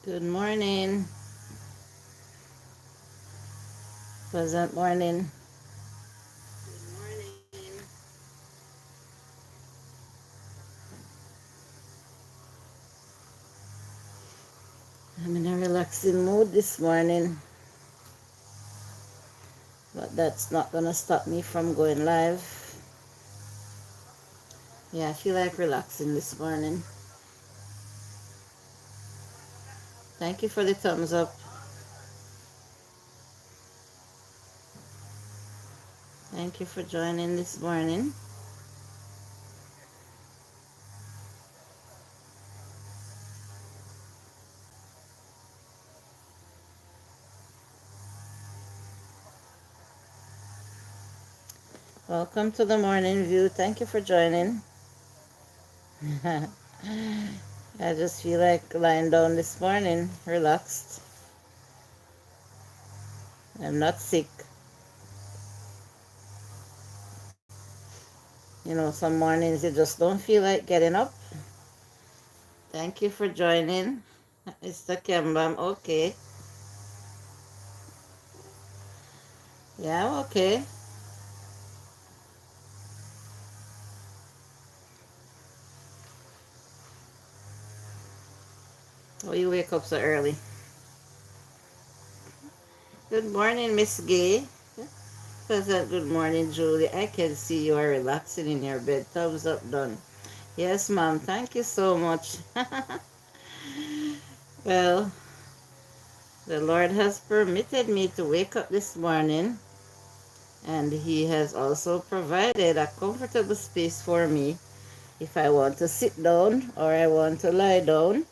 Good morning. Pleasant morning. I'm in a relaxing mood this morning, but that's not gonna stop me from going live. Yeah, I feel like relaxing this morning. Thank you for the thumbs up. Thank you for joining this morning. Welcome to the morning view. Thank you for joining. I just feel like lying down this morning, relaxed. I'm not sick. You know, some mornings you just don't feel like getting up. Thank you for joining. Mr. Kembam, okay. Yeah, I'm okay. Oh, you wake up so early. Good morning, Miss Gay. Pleasant good morning, Julie. I can see you are relaxing in your bed. Thumbs up, done. Yes, ma'am. Thank you so much. Well, the Lord has permitted me to wake up this morning, and He has also provided a comfortable space for me if I want to sit down or I want to lie down.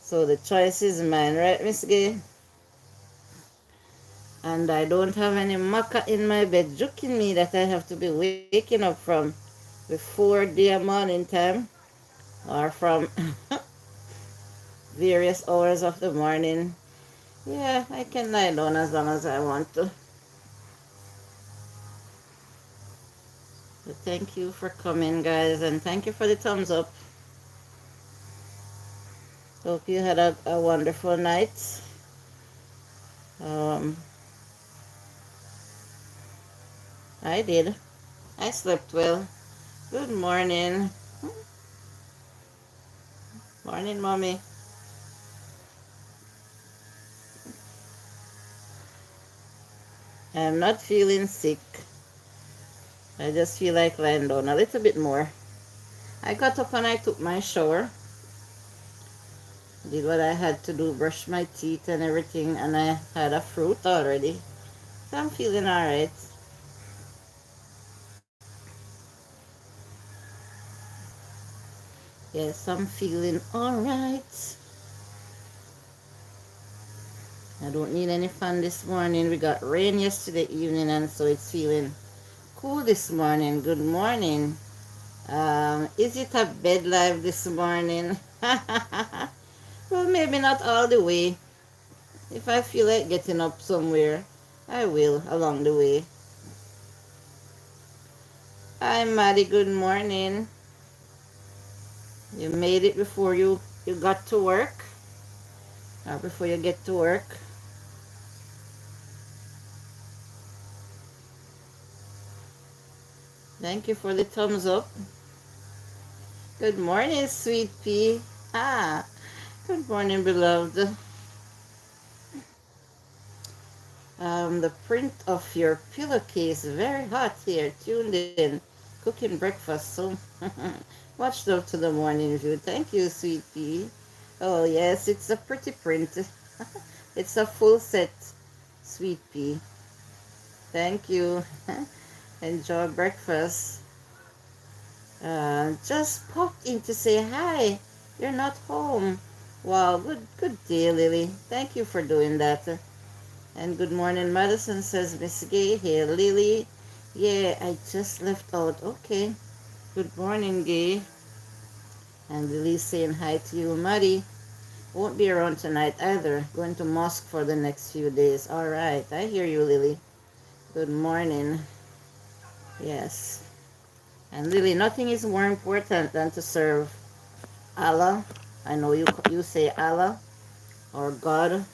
So the choice is mine, right, Miss Gay? And I don't have any maca in my bed joking me that I have to be waking up from before the morning time or from various hours of the morning. Yeah, I can lie down as long as I want to. But thank you for coming, guys, and thank you for the thumbs up. Hope you had a wonderful night. Um, I did. I slept well. Good morning. Morning, mommy. I'm not feeling sick. I just feel like lying down a little bit more. I got up and I took my shower. Did what I had to do, brush my teeth and everything, and I had a fruit already. So I'm feeling alright. Yes, I'm feeling alright. I don't need any fan this morning. We got rain yesterday evening, and so it's feeling cool this morning. Good morning. Is it a bed live this morning? Well, maybe not all the way. If I feel like getting up somewhere, I will along the way. Hi, Maddie. Good morning. You made it before you got to work, or before you get to work. Thank you for the thumbs up. Good morning, sweet pea. Ah, good morning, beloved. The print of your pillowcase very hot here. Tuned in, cooking breakfast. So much love to the morning view. Thank you, sweet pea. Oh yes, it's a pretty print. It's a full set, sweet pea. Thank you. Enjoy breakfast. Just popped in to say hi. You're not home. Wow, good day, Lily. Thank you for doing that. And good morning, Madison, says Miss Gay. Hey, Lily. Yeah, I just left out. Okay. Good morning, Gay. And Lily saying hi to you, Maddie. Won't be around tonight either. Going to mosque for the next few days. All right. I hear you, Lily. Good morning. Yes. And Lily, nothing is more important than to serve Allah. I know you say Allah, or God.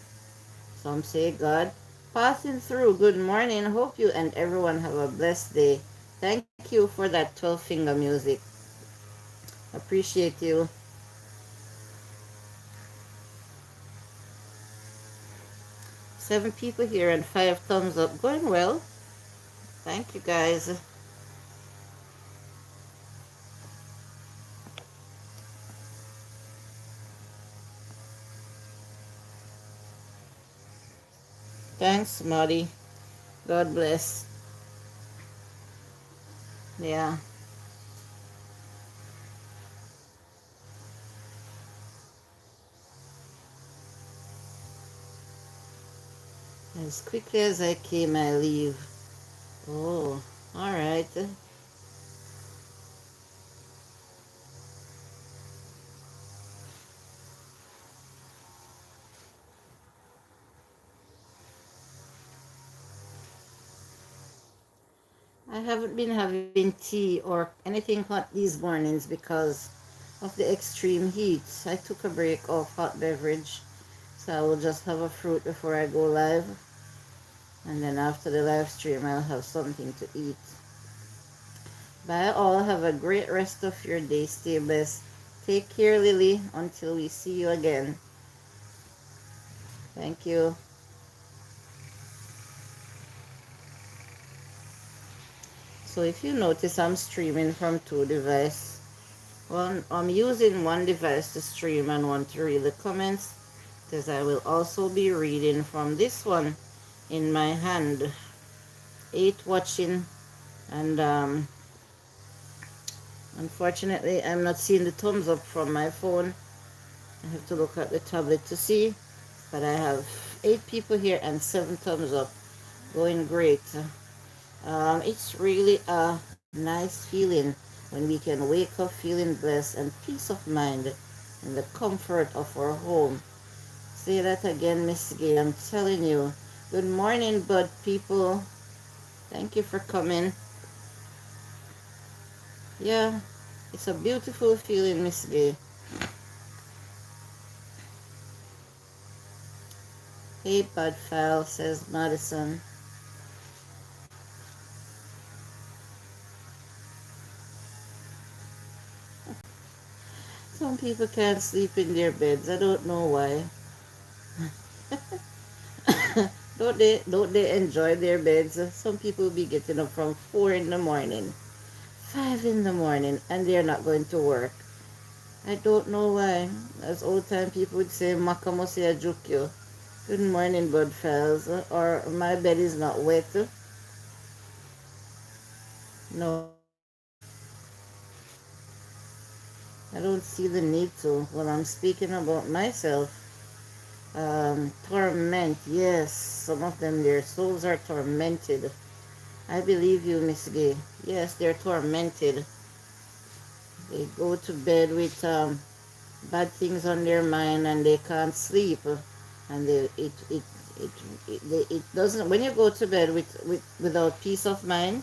Some say God. Passing through, good morning. Hope you and everyone have a blessed day. Thank you for that 12 finger music. Appreciate you. 7 people here and 5 thumbs up. Going well. Thank you guys. Thanks, Marty. God bless. Yeah. As quickly as I came, I leave. Oh, all right. I haven't been having tea or anything hot these mornings because of the extreme heat. I took a break off hot beverage, so I will just have a fruit before I go live. And then after the live stream, I'll have something to eat. Bye all. Have a great rest of your day. Stay blessed. Take care, Lily, until we see you again. Thank you. So if you notice, I'm streaming from 2 devices. Well, I'm using one device to stream and one to read the comments, because I will also be reading from this one in my hand. 8 watching, and unfortunately I'm not seeing the thumbs up from my phone. I have to look at the tablet to see, but I have 8 people here and 7 thumbs up. Going great. It's really a nice feeling when we can wake up feeling blessed and peace of mind in the comfort of our home. Say that again, Miss Gay. I'm telling you. Good morning, bud people. Thank you for coming. Yeah, it's a beautiful feeling, Miss Gay. Hey, bud file, says Madison. Some people can't sleep in their beds. I don't know why. don't they enjoy their beds? Some people be getting up from 4 in the morning, 5 in the morning, and they're not going to work. I don't know why. As old time people would say, Makamose Ajukyo. Good morning, bud fellas. Or my bed is not wet. No, I don't see the need to. When I'm speaking about myself, torment, yes. Some of them, their souls are tormented. I believe you, Miss Gay. Yes, they're tormented. They go to bed with bad things on their mind and they can't sleep. And it doesn't, when you go to bed without peace of mind,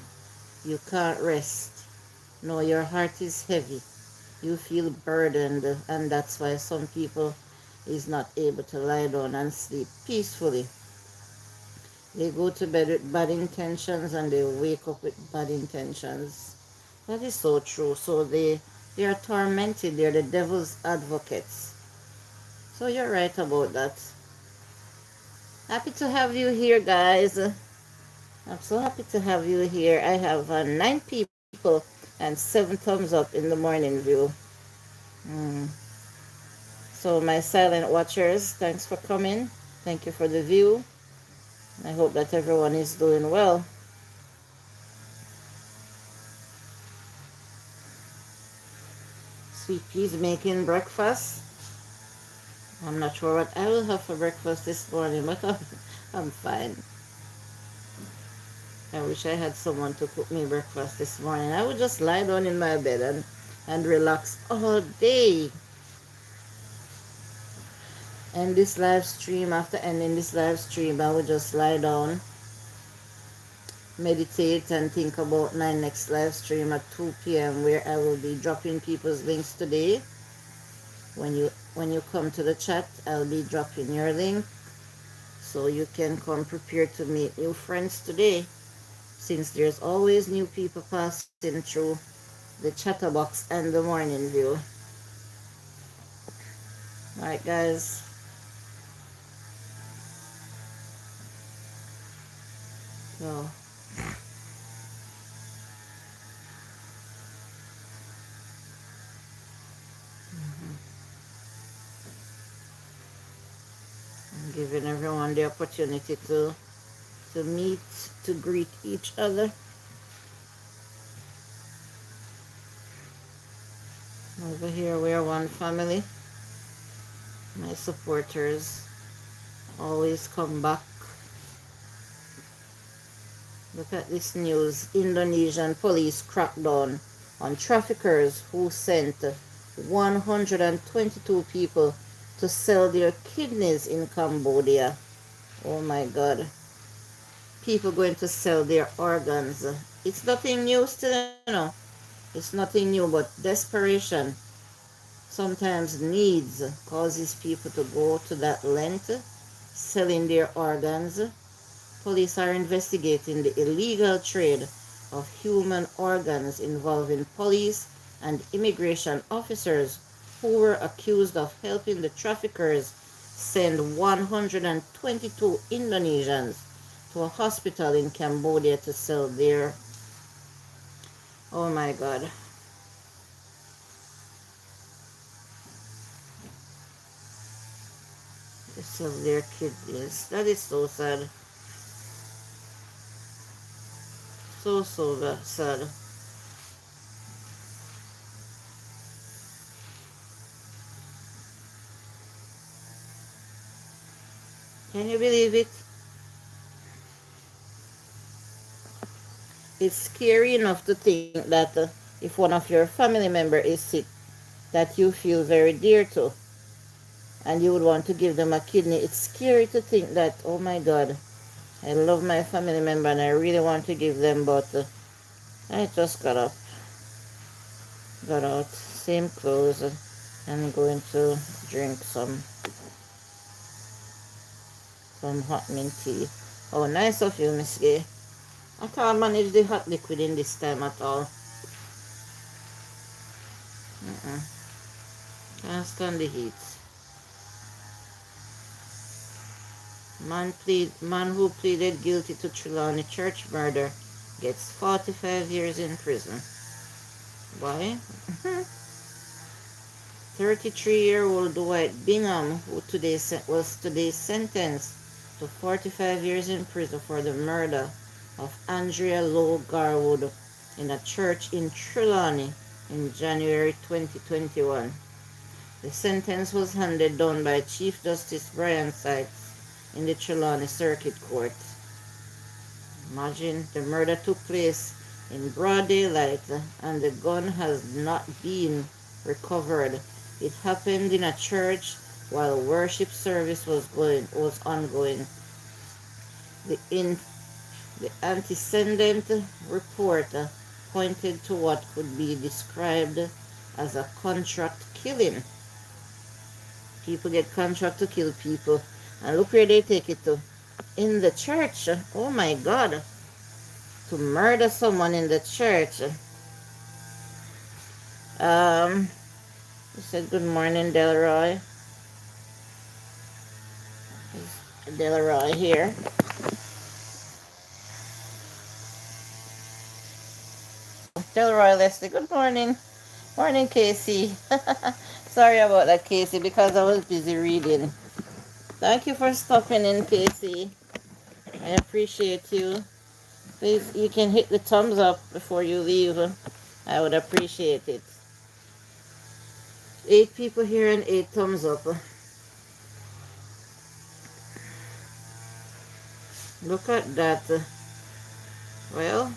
you can't rest. No, your heart is heavy. You feel burdened, and that's why some people is not able to lie down and sleep peacefully. They go to bed with bad intentions and they wake up with bad intentions. That is so true. So they are tormented. They're the devil's advocates. So you're right about that. Happy to have you here, guys. I'm so happy to have you here. I have 9 people and 7 thumbs up in the morning view. So my silent watchers, thanks for coming. Thank you for the view. I hope that everyone is doing well. Sweet peas making breakfast. I'm not sure what I will have for breakfast this morning, but I'm fine. I wish I had someone to cook me breakfast this morning. I would just lie down in my bed and relax all day. And this live stream, after ending this live stream, I would just lie down, meditate, and think about my next live stream at 2 p.m. where I will be dropping people's links today. When you when you come to the chat, I'll be dropping your link so you can come prepared to meet new friends today, since there's always new people passing through the chatterbox and the morning view. Alright guys, so I'm giving everyone the opportunity to meet, to greet each other. Over here we are one family. My supporters always come back. Look at this news. Indonesian police crackdown on traffickers who sent 122 people to sell their kidneys in Cambodia. Oh my God. People going to sell their organs. It's nothing new still, you know. It's nothing new, but desperation, sometimes needs, causes people to go to that length, selling their organs. Police are investigating the illegal trade of human organs involving police and immigration officers who were accused of helping the traffickers send 122 Indonesians to a hospital in Cambodia to sell their, oh my God, to sell their kidneys. That is so sad. So sad. Can you believe it? It's scary enough to think that if one of your family member is sick that you feel very dear to, and you would want to give them a kidney, it's scary to think that, oh my God, I love my family member and I really want to give them, but I just got out, same clothes, and going to drink some hot mint tea. Oh, nice of you, Miss Gay. I can't manage the hot liquid in this time at all. Can't stand the heat. Man who pleaded guilty to Trelawney Church murder gets 45 years in prison. Why? 33-year-old Dwight Bingham, who was today sentenced to 45 years in prison for the murder of Andrea Lowe Garwood in a church in Trelawney in January 2021. The sentence was handed down by Chief Justice Brian Sykes in the Trelawney Circuit Court. Imagine, the murder took place in broad daylight and the gun has not been recovered. It happened in a church while worship service was ongoing. The antecedent report pointed to what could be described as a contract killing. People get contract to kill people, and look where they take it to. In the church. Oh my God. To murder someone in the church. He said good morning, Delroy. Delroy here. Delroy Leslie, good morning. Morning, Casey. Sorry about that, Casey, because I was busy reading. Thank you for stopping in, Casey. I appreciate you. Please, you can hit the thumbs up before you leave. I would appreciate it. 8 people here and 8 thumbs up. Look at that. Well,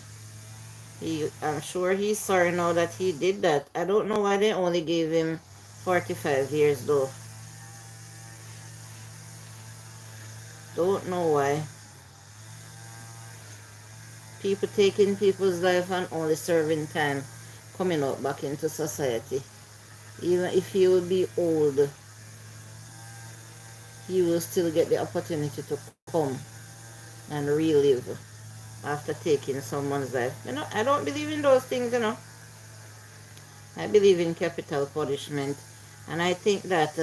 I'm sure he's sorry now that he did that. I don't know why they only gave him 45 years though. Don't know why. People taking people's life and only serving time, coming out back into society. Even if you will be old, he will still get the opportunity to come and relive after taking someone's life. I don't believe in those things. I believe in capital punishment. And I think that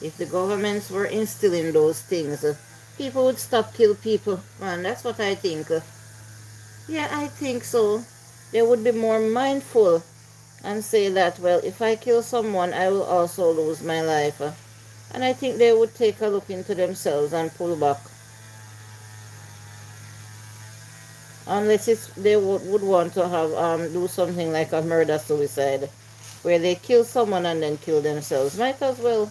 if the governments were instilling those things, people would stop kill people. Man, that's what I think. Yeah, I think so. They would be more mindful and say that, well, if I kill someone, I will also lose my life. And I think they would take a look into themselves and pull back. Unless they would want to have do something like a murder suicide, where they kill someone and then kill themselves. Might as well.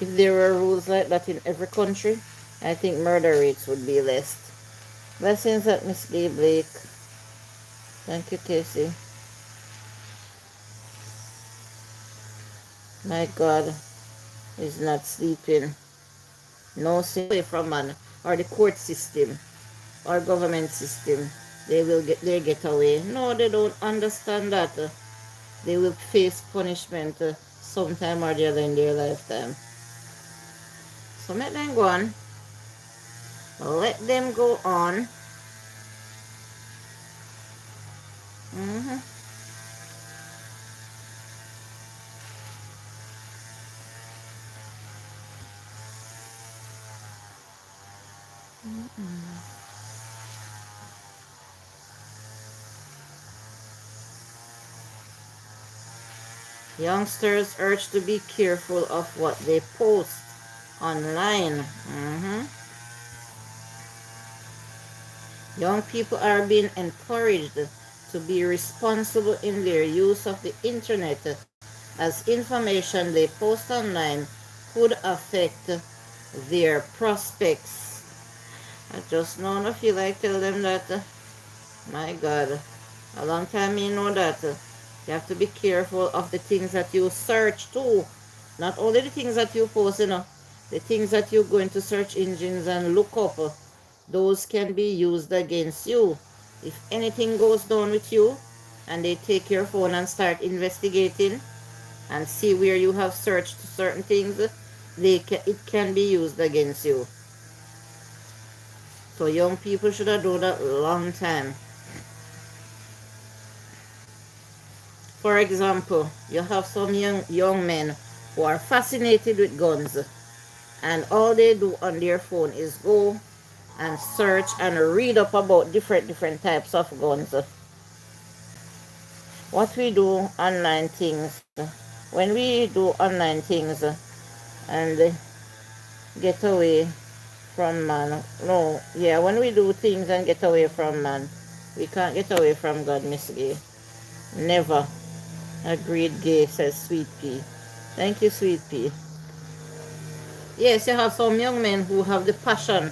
If there were rules like that in every country, I think murder rates would be less. Blessings at Miss Gay Blake. Thank you, Casey. My God is not sleeping. No away from man or the court system or government system. They will get their getaway. No, they don't understand that. They will face punishment sometime or the other in their lifetime. So let them go on. Let them go on. Mm-hmm. Youngsters urged to be careful of what they post online. Young people are being encouraged to be responsible in their use of the internet, as information they post online could affect their prospects. I just know if you like tell them that, my God, a long time you know that you have to be careful of the things that you search too. Not only the things that you post, the things that you go into search engines and look up, those can be used against you. If anything goes down with you and they take your phone and start investigating and see where you have searched certain things, it can be used against you. So young people should have done that long time. For example, you have some young men who are fascinated with guns, and all they do on their phone is go and search and read up about different types of guns. What we do online things, when we do online things and get away from man, no, yeah, when we do things and get away from man, we can't get away from God, Miss Gay. Never. Agreed, Gay, says Sweet Pea. Thank you, Sweet Pea. Yes, you have some young men who have the passion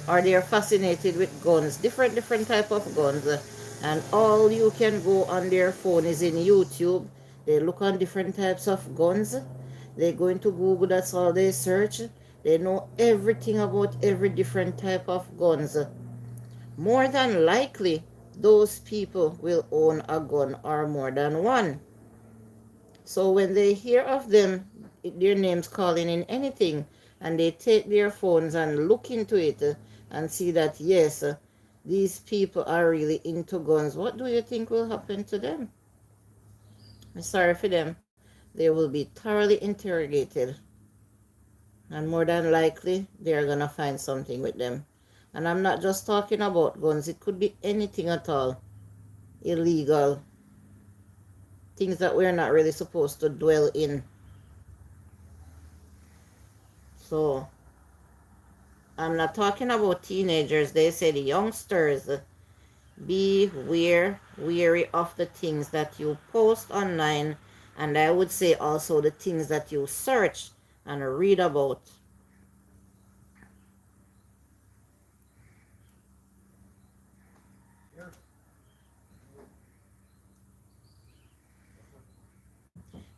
or they are fascinated with guns, different type of guns. And all you can go on their phone is in YouTube. They look on different types of guns. They go into Google, that's all they search. They know everything about every different type of guns. More than likely, those people will own a gun or more than one. So when they hear of them, their names calling in anything, and they take their phones and look into it and see that, yes, these people are really into guns, what do you think will happen to them? I'm sorry for them. They will be thoroughly interrogated. And more than likely, they're going to find something with them. And I'm not just talking about guns. It could be anything at all. Illegal. Things that we're not really supposed to dwell in. So, I'm not talking about teenagers. They said youngsters. Be wary of the things that you post online. And I would say also the things that you search and read about.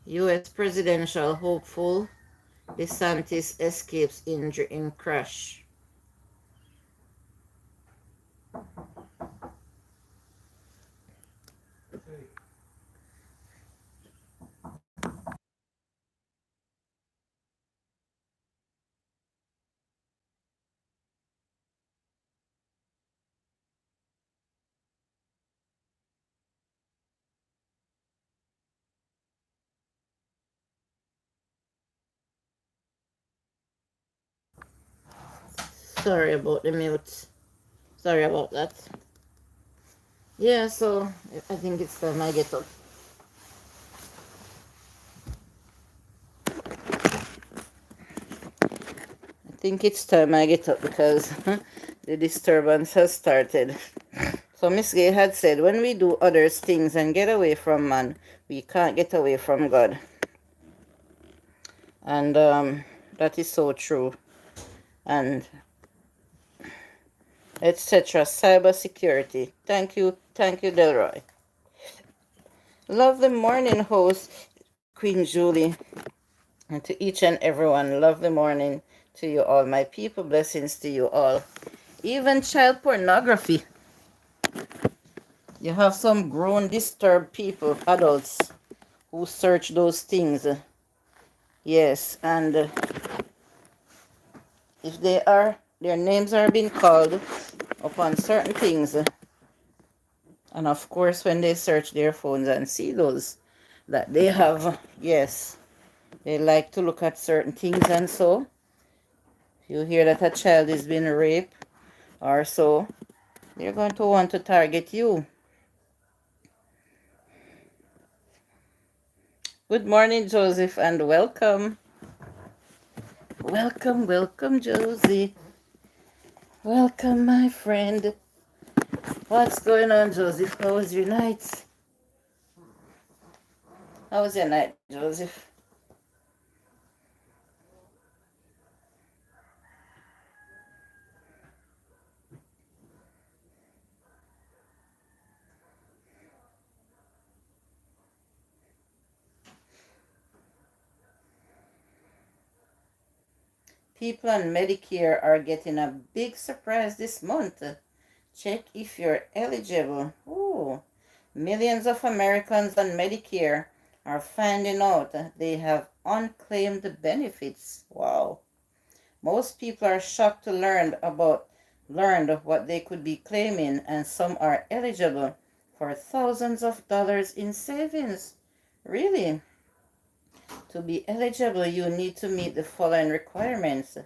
U.S. presidential hopeful DeSantis escapes injury in crash. Sorry about the mute. Sorry about that. Yeah, so I think it's time I get up. I think it's time I get up because the disturbance has started. So Miss Gay had said, when we do others things and get away from man, we can't get away from God. And that is so true. And etc. Cyber security. Thank you, Delroy. Lovely morning, host Queen Julie, and to each and everyone. Lovely morning to you all, my people. Blessings to you all. Even child pornography. You have some grown, disturbed people, adults, who search those things. Yes, and if their names are being called upon certain things, and of course when they search their phones and see those that they have, yes, they like to look at certain things, and so you hear that a child is being raped or so, they're going to want to target you. Good morning, Joseph, and welcome. Welcome, Josie. Welcome, my friend. What's going on, Joseph? How was your night? How was your night, Joseph? People on Medicare are getting a big surprise this month. Check if you're eligible. Ooh. Millions of Americans on Medicare are finding out they have unclaimed benefits. Wow. Most people are shocked to learned what they could be claiming, and some are eligible for thousands of dollars in savings. Really? To be eligible, you need to meet the following requirements.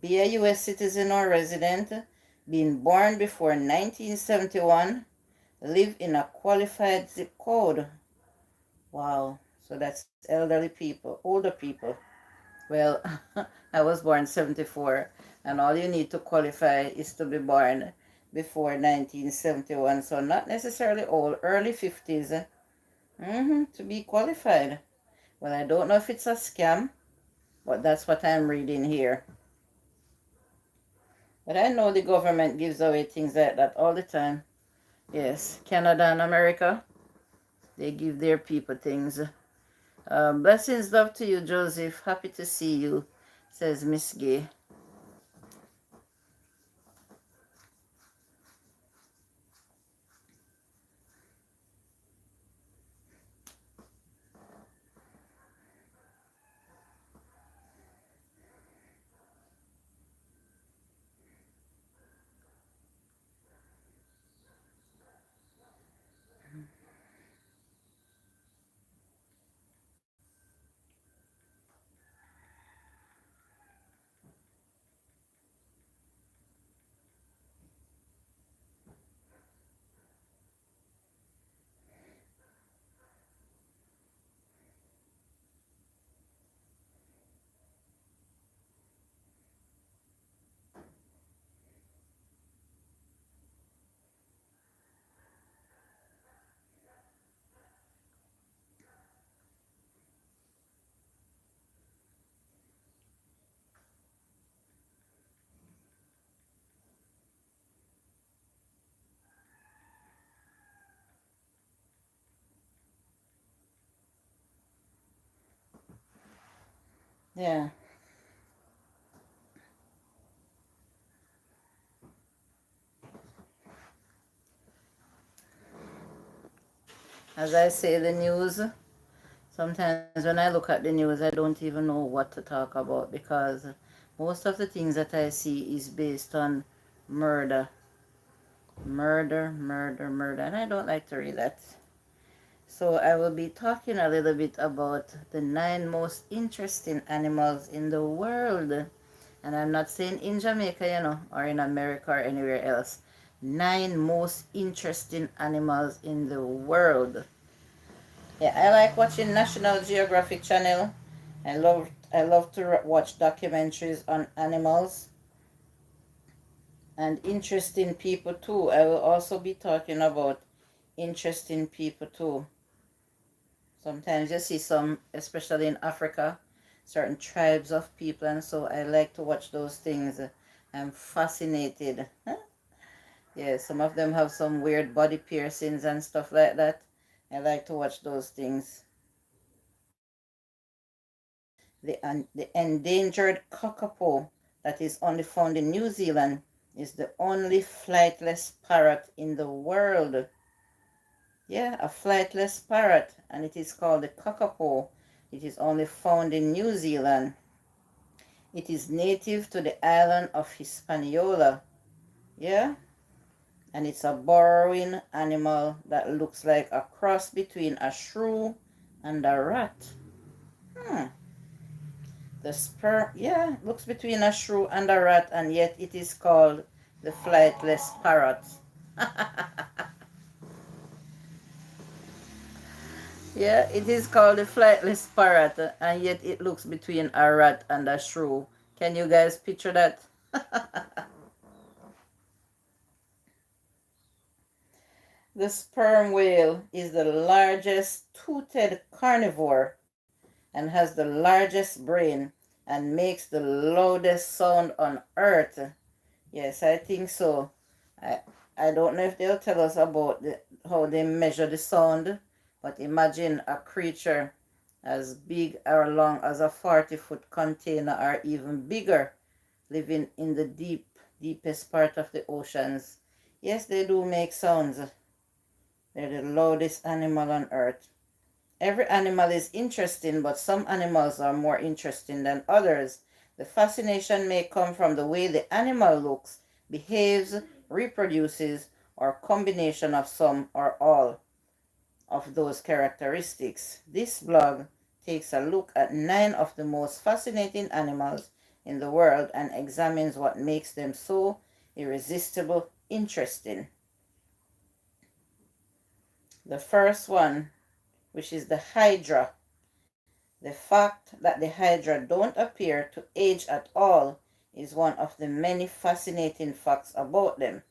Be a U.S. citizen or resident, being born before 1971, live in a qualified zip code. Wow, so that's elderly people, older people. Well, I was born 74, and all you need to qualify is to be born before 1971, so not necessarily old, early 50s, to be qualified. Well, I don't know if it's a scam, but that's what I'm reading here. But I know the government gives away things like that all the time. Yes, Canada and America, they give their people things. Blessings, love to you, Joseph. Happy to see you, says Miss Gay. Yeah. As I say, the news, sometimes when I look at the news, I don't even know what to talk about because most of the things that I see is based on murder. Murder. And I don't like to read that. So I will be talking a little bit about the 9 most interesting animals in the world. And I'm not saying in Jamaica, or in America or anywhere else. 9 most interesting animals in the world. Yeah, I like watching National Geographic Channel. I love to watch documentaries on animals and interesting people too. I will also be talking about interesting people too. Sometimes you see some, especially in Africa, certain tribes of people, and so I like to watch those things. I'm fascinated. Yeah, some of them have some weird body piercings and stuff like that. I like to watch those things. The endangered kakapo that is only found in New Zealand is the only flightless parrot in the world. Yeah, a flightless parrot, and it is called the kakapo. It is only found in New Zealand. It is native to the island of Hispaniola. Yeah, and it's a burrowing animal that looks like a cross between a shrew and a rat. Hmm. The sperm, yeah, looks between a shrew and a rat, and yet it is called the flightless parrot. Yeah, it is called the flightless parrot, and yet it looks between a rat and a shrew. Can you guys picture that? The sperm whale is the largest toothed carnivore and has the largest brain and makes the loudest sound on earth. Yes, I think so. I I don't know if they'll tell us about how they measure the sound, but imagine a creature as big or long as a 40-foot container or even bigger living in the deepest part of the oceans. Yes, they do make sounds. They're the loudest animal on earth. Every animal is interesting, but some animals are more interesting than others. The fascination may come from the way the animal looks, behaves, reproduces, or combination of some or all of those characteristics. This blog takes a look at 9 of the most fascinating animals in the world and examines what makes them so irresistible interesting. The first one, which is the hydra. The fact that the hydra don't appear to age at all is one of the many fascinating facts about them.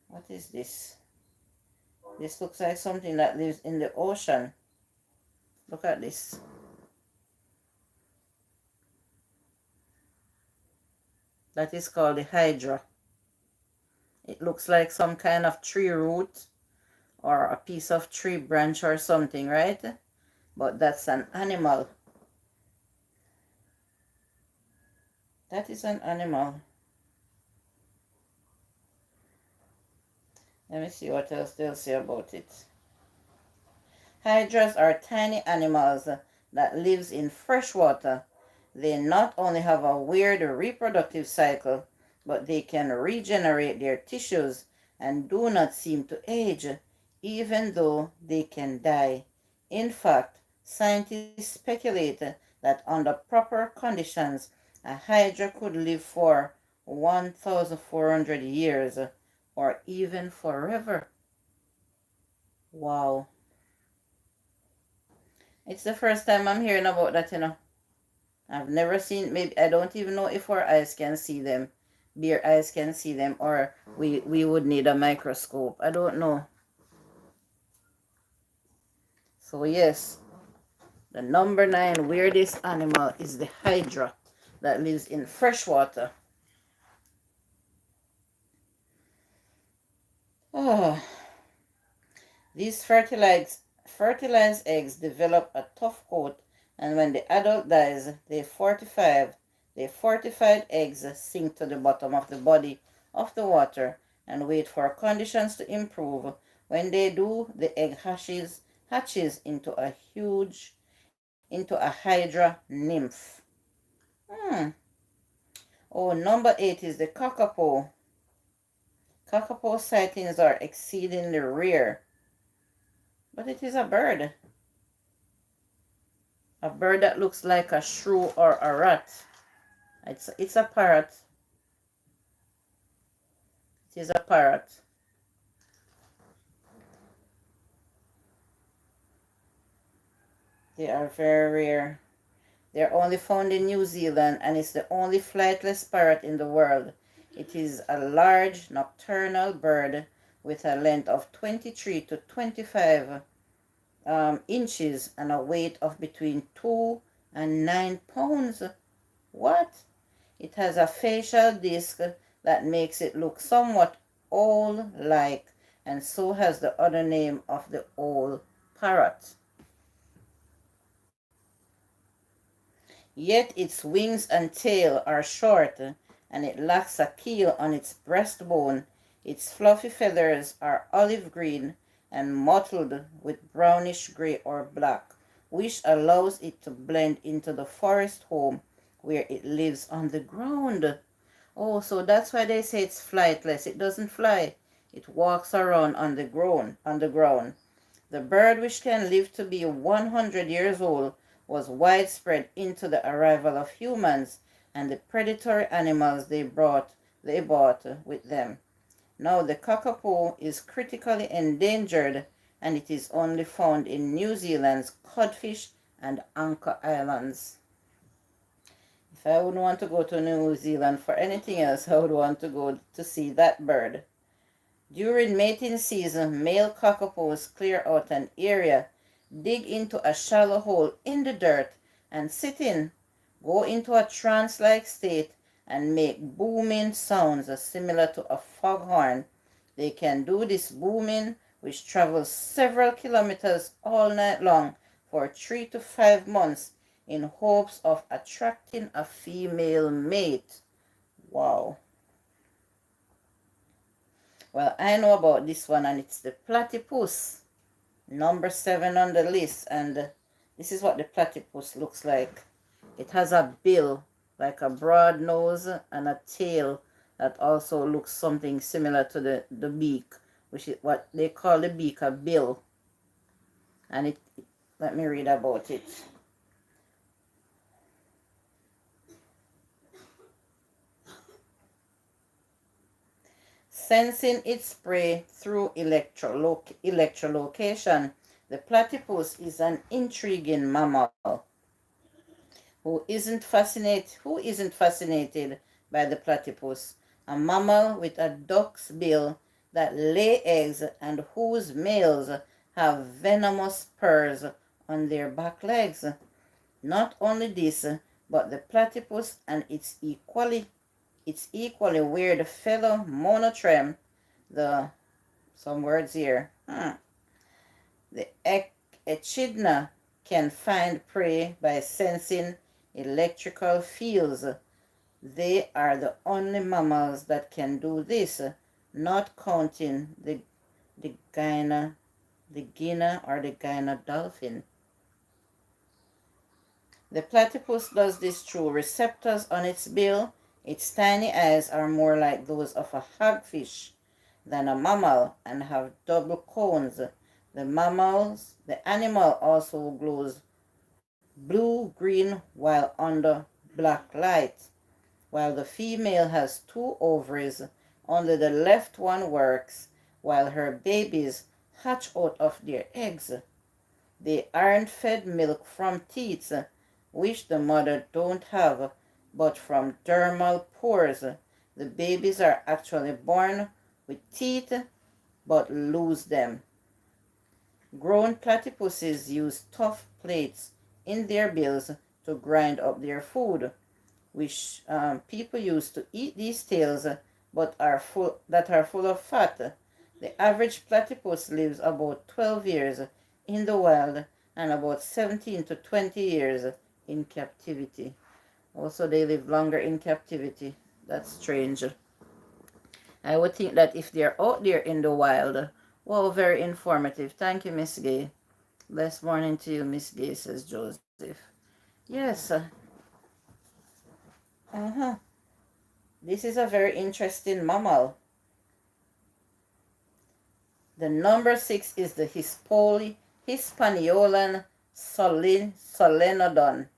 What is this? This looks like something that lives in the ocean. Look at this. That is called the hydra. It looks like some kind of tree root or a piece of tree branch or something, right? But that's an animal. That is an animal. Let me see what else they'll say about it. Hydras are tiny animals that lives in fresh water. They not only have a weird reproductive cycle, but they can regenerate their tissues and do not seem to age, even though they can die. In fact, scientists speculate that under proper conditions, a hydra could live for 1,400 years or even forever. Wow. It's the first time I'm hearing about that. I've never seen, maybe, I don't even know if our eyes can see them. Bare eyes can see them, or we would need a microscope. I don't know. So yes, the number 9 weirdest animal is the hydra that lives in fresh water. Oh, these fertilized eggs develop a tough coat, and when the adult dies, the fortified eggs sink to the bottom of the body of the water and wait for conditions to improve. When they do, the egg hatches into a hydra nymph. Hmm. Oh, number 8 is the kakapo. Kakapo sightings are exceedingly rare, but it is a bird. A bird that looks like a shrew or a rat. It's a parrot. It is a parrot. They are very rare. They're only found in New Zealand and it's the only flightless parrot in the world. It is a large nocturnal bird with a length of 23 to 25 inches and a weight of between 2 and 9 pounds. What? It has a facial disc that makes it look somewhat owl-like, and so has the other name of the owl parrot. Yet its wings and tail are short, and it lacks a keel on its breastbone. Its fluffy feathers are olive green and mottled with brownish gray or black, which allows it to blend into the forest home where it lives on the ground. Oh, so that's why they say it's flightless. It doesn't fly. It walks around on the ground. The bird, which can live to be 100 years old, was widespread into the arrival of humans and the predatory animals they brought with them. Now the kakapo is critically endangered and it is only found in New Zealand's Codfish and Anchor Islands. If I wouldn't want to go to New Zealand for anything else, I would want to go to see that bird. During mating season, male kakapos clear out an area, dig into a shallow hole in the dirt, and sit in, go into a trance-like state, and make booming sounds similar to a foghorn. They can do this booming, which travels several kilometers all night long for 3 to 5 months in hopes of attracting a female mate. Wow. Well, I know about this one, and it's the platypus, number 7 on the list. And this is what the platypus looks like. It has a bill, like a broad nose, and a tail that also looks something similar to the beak, which is what they call the beak a bill. And let me read about it. Sensing its prey through echolocation, the platypus is an intriguing mammal. Who isn't fascinated by the platypus, a mammal with a duck's bill that lay eggs and whose males have venomous spurs on their back legs? Not only this, but the platypus and its equally weird fellow monotreme, some words here, the echidna, can find prey by sensing electrical fields. They are the only mammals that can do this, not counting the Guiana or the Guiana dolphin. The platypus does this through receptors on its bill. Its tiny eyes are more like those of a hagfish than a mammal and have double cones. The animal also glows blue-green while under black light. While the female has 2 ovaries, only the left one works, while her babies hatch out of their eggs. They aren't fed milk from teats, which the mother don't have, but from dermal pores. The babies are actually born with teeth, but lose them. Grown platypuses use tough plates in their bills to grind up their food, which people use to eat these tails, but are full of fat. The average platypus lives about 12 years in the wild and about 17 to 20 years in captivity. Also, they live longer in captivity. That's strange. I would think that if they're out there in the wild. Well, very informative. Thank you, Miss Gay. Blessed morning to you, Miss Gay, says Joseph. Yes. This is a very interesting mammal. The number 6 is the Hispaniolan solenodon.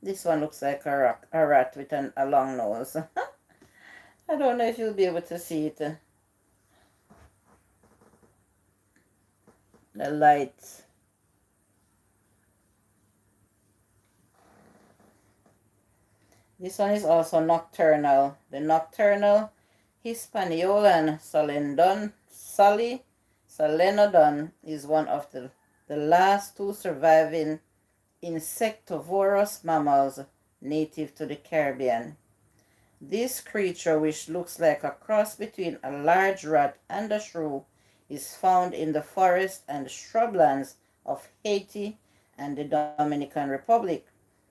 This one looks like a rat with a long nose. I don't know if you'll be able to see it. The light. This one is also nocturnal. The nocturnal Hispaniolan solenodon is one of the last two surviving insectivorous mammals native to the Caribbean. This creature, which looks like a cross between a large rat and a shrew, is found in the forest and shrublands of Haiti and the Dominican Republic.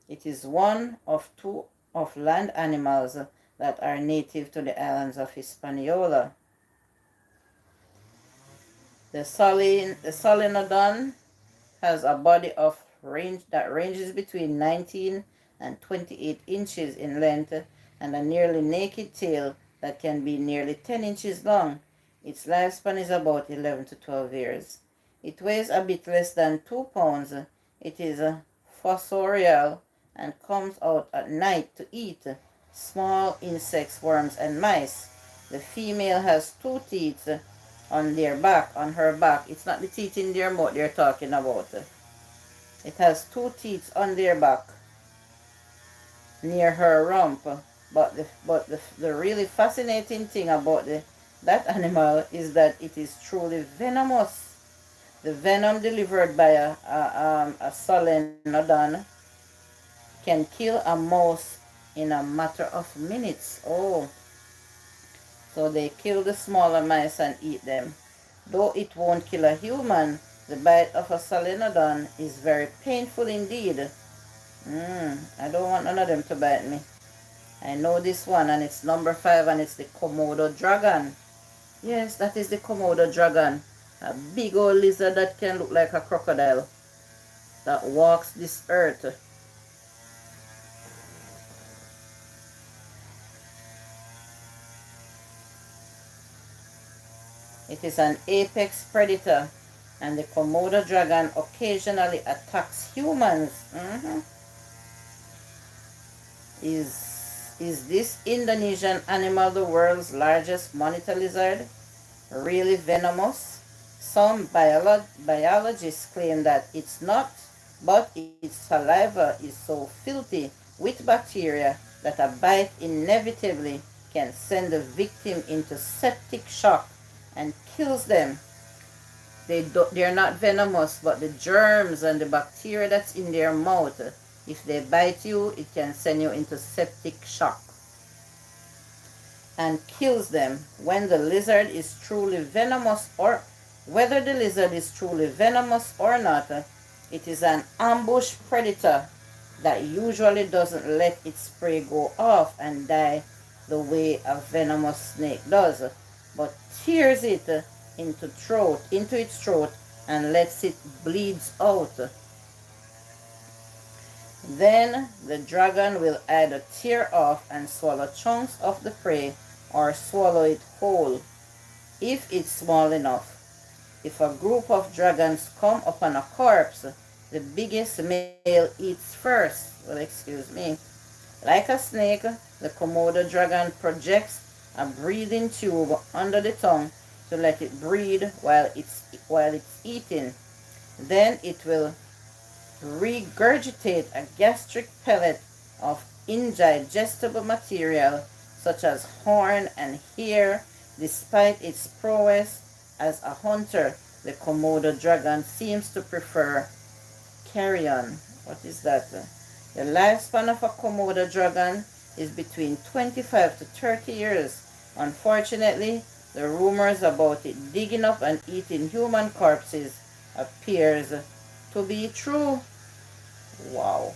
It is one of two of land animals that are native to the islands of Hispaniola. The Solenodon has a body of range that ranges between 19 and 28 inches in length and a nearly naked tail that can be nearly 10 inches long. Its lifespan is about 11 to 12 years. It weighs a bit less than 2 pounds. It is fossorial and comes out at night to eat small insects, worms, and mice. The female has 2 teeth on her back. It's not the teeth in their mouth they're talking about. It has 2 teeth on their back near her rump. But the really fascinating thing about that animal is that it is truly venomous. The venom delivered by a solenodon can kill a mouse in a matter of minutes. Oh, so they kill the smaller mice and eat them. Though it won't kill a human, the bite of a solenodon is very painful indeed. I don't want none of them to bite me. I know this one, and it's number 5, and it's the Komodo dragon. Yes, that is the Komodo dragon. A big old lizard that can look like a crocodile that walks this earth. It is an apex predator, and the Komodo dragon occasionally attacks humans. Is this Indonesian animal the world's largest monitor lizard? Really venomous? Some biologists claim that it's not, but its saliva is so filthy with bacteria that a bite inevitably can send the victim into septic shock and kills them. They're not venomous, but the germs and the bacteria that's in their mouth, if they bite you, it can send you into septic shock and kills them. When the lizard is truly venomous, or whether the lizard is truly venomous or not, it is an ambush predator that usually doesn't let its prey go off and die the way a venomous snake does, but tears it into its throat and lets it bleed out. Then the dragon will either tear off and swallow chunks of the prey or swallow it whole, if it's small enough. If a group of dragons come upon a corpse, the biggest male eats first. Well, excuse me. Like a snake, the Komodo dragon projects a breathing tube under the tongue to let it breathe while it's eating. Then it will regurgitate a gastric pellet of indigestible material such as horn and hair. Despite its prowess as a hunter, the Komodo dragon seems to prefer carrion. What is that? The lifespan of a Komodo dragon is between 25 to 30 years. Unfortunately, the rumors about it digging up and eating human corpses appears to be true. Wow.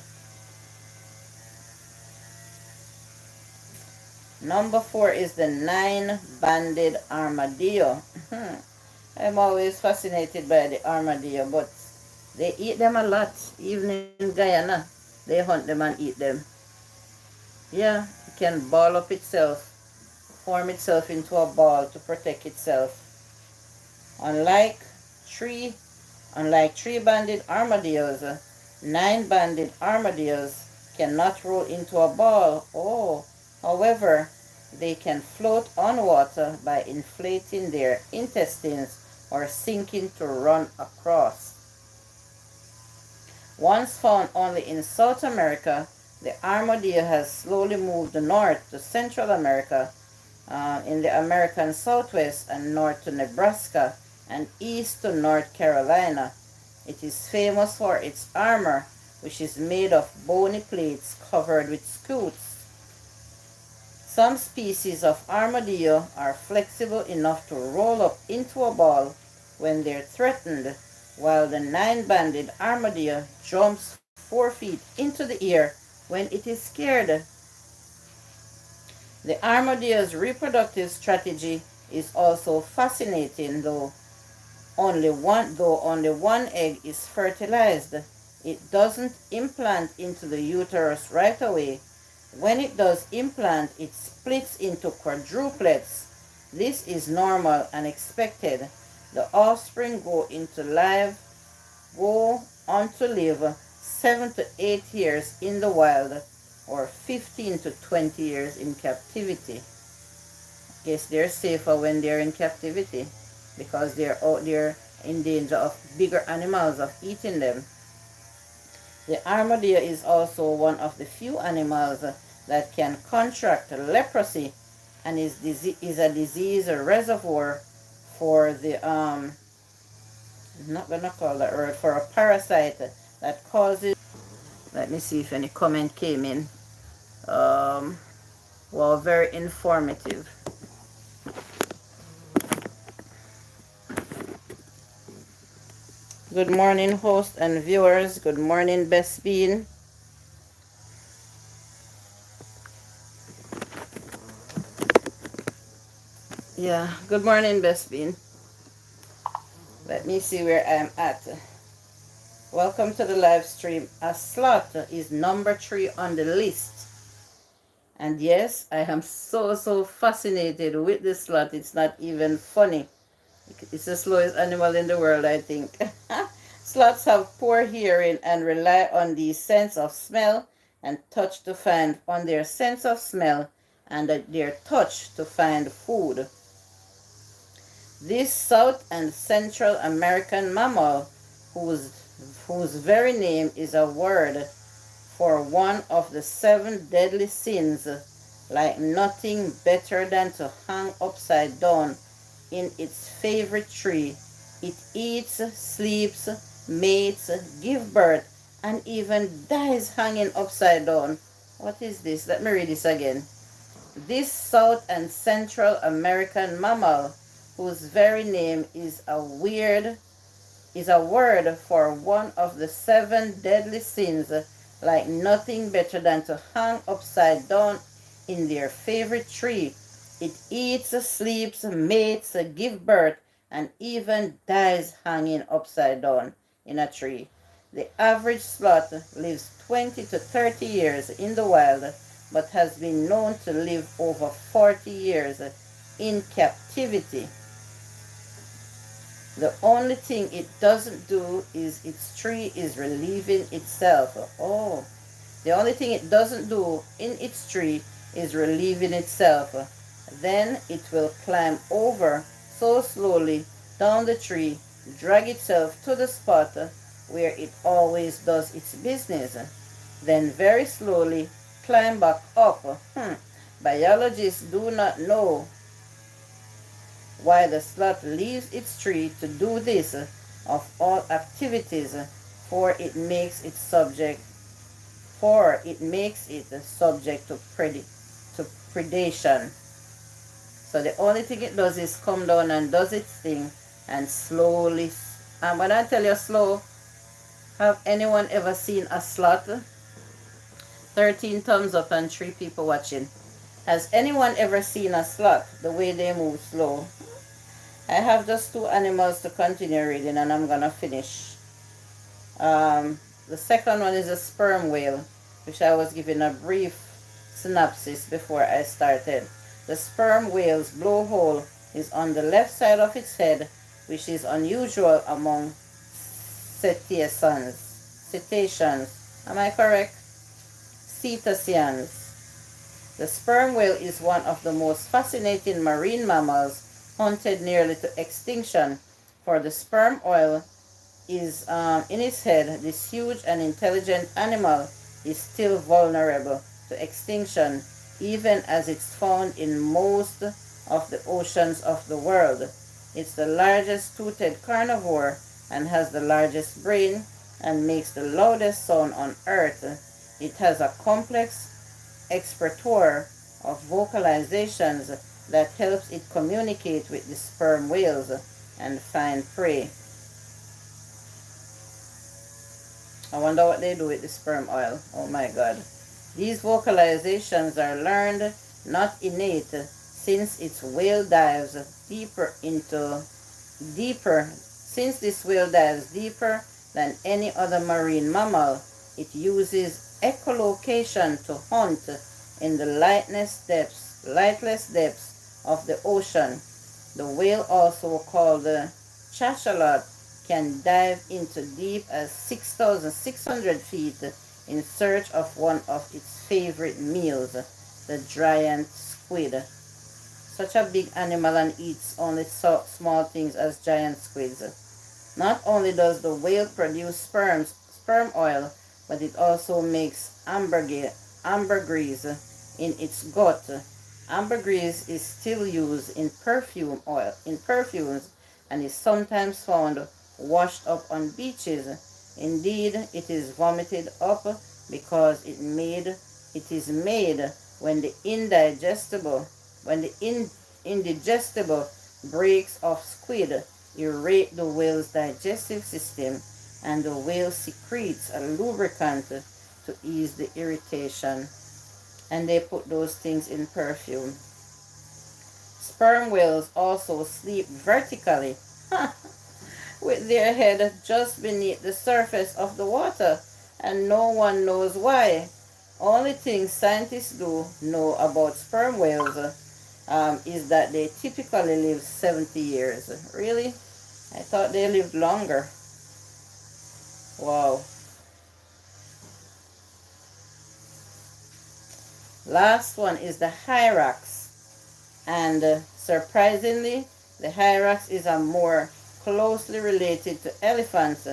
Number 4 is the 9-banded armadillo. I'm always fascinated by the armadillo, but they eat them a lot. Even in Guyana, they hunt them and eat them. Yeah, it can ball up itself, form itself into a ball to protect itself. Unlike 3-banded armadillos, 9-banded armadillos cannot roll into a ball. Oh, however, they can float on water by inflating their intestines or sinking to run across. Once found only in South America, the armadillo has slowly moved north to Central America, in the American Southwest, and north to Nebraska and east to North Carolina. It is famous for its armor, which is made of bony plates covered with scutes. Some species of armadillo are flexible enough to roll up into a ball when they're threatened, while the nine-banded armadillo jumps 4 feet into the air when it is scared. The armadillo's reproductive strategy is also fascinating, though only one egg is fertilized. It doesn't implant into the uterus right away. When it does implant, it splits into quadruplets. This is normal and expected. The offspring go on to live 7 to 8 years in the wild, or 15 to 20 years in captivity. I guess they're safer when they're in captivity because they're out there in danger of bigger animals of eating them. The armadillo is also one of the few animals that can contract leprosy, and is a disease reservoir for the I'm not gonna call that word, for a parasite that causes. Let me see if any comment came in. Well, very informative. Good morning, host and viewers. Good morning, Best Bean. Yeah, good morning, Best Bean. Let me see where I'm at. Welcome to the live stream. A sloth is number 3 on the list. And yes, I am so fascinated with this sloth. It's not even funny. It's the slowest animal in the world, I think. Sloths have poor hearing and rely on the sense of smell and touch to find, on their sense of smell and their touch to find food. This South and Central American mammal, whose very name is a word for one of the 7 deadly sins, like nothing better than to hang upside down in its favorite tree. It eats, sleeps, mates, gives birth, and even dies hanging upside down. What is this? Let me read this again. This South and Central American mammal, whose very name is a word for one of the 7 deadly sins, like nothing better than to hang upside down in their favorite tree. It eats, sleeps, mates, gives birth, and even dies hanging upside down in a tree. The average sloth lives 20 to 30 years in the wild, but has been known to live over 40 years in captivity. The only thing it doesn't do is its tree is relieving itself. Oh, the only thing it doesn't do in its tree is relieving itself. Then it will climb over so slowly down the tree, drag itself to the spot where it always does its business, then very slowly climb back up. Biologists do not know why the sloth leaves its tree to do this of all activities, for it makes it subject to predation. So the only thing it does is come down and does its thing, and slowly, and when I tell you slow, have anyone ever seen a sloth? 13 thumbs up and 3 people watching. Has anyone ever seen a sloth, the way they move slow? I have just 2 animals to continue reading, and I'm gonna finish. The second one is a sperm whale, which I was giving a brief synopsis before I started. The sperm whale's blowhole is on the left side of its head, which is unusual among cetaceans. Am I correct? cetaceans. The sperm whale is one of the most fascinating marine mammals, hunted nearly to extinction, for the sperm oil is in its head. This huge and intelligent animal is still vulnerable to extinction, even as it's found in most of the oceans of the world. It's the largest toothed carnivore and has the largest brain and makes the loudest sound on Earth. It has a complex expertoire of vocalizations that helps it communicate with the sperm whales and find prey. I wonder what they do with the sperm oil. Oh my God. These vocalizations are learned, not innate, since its whale dives since this whale dives deeper than any other marine mammal. It uses echolocation to hunt in the lightless depths of the ocean. The whale, also called the cachalot, can dive into deep as 6,600 feet in search of one of its favorite meals, the giant squid. Such a big animal and eats only so small things as giant squids. Not only does the whale produce sperm oil, but it also makes ambergris in its gut. Ambergris is still used in perfumes, and is sometimes found washed up on beaches. Indeed, it is vomited up because it is made when the indigestible breaks of squid irrate the whale's digestive system, and the whale secretes a lubricant to ease the irritation. And they put those things in perfume. Sperm whales also sleep vertically with their head just beneath the surface of the water, and no one knows why. Only thing scientists do know about sperm whales is that they typically live 70 years. Really? I thought they lived longer. Wow. Last one is the hyrax. And surprisingly, the hyrax is a more closely related to elephants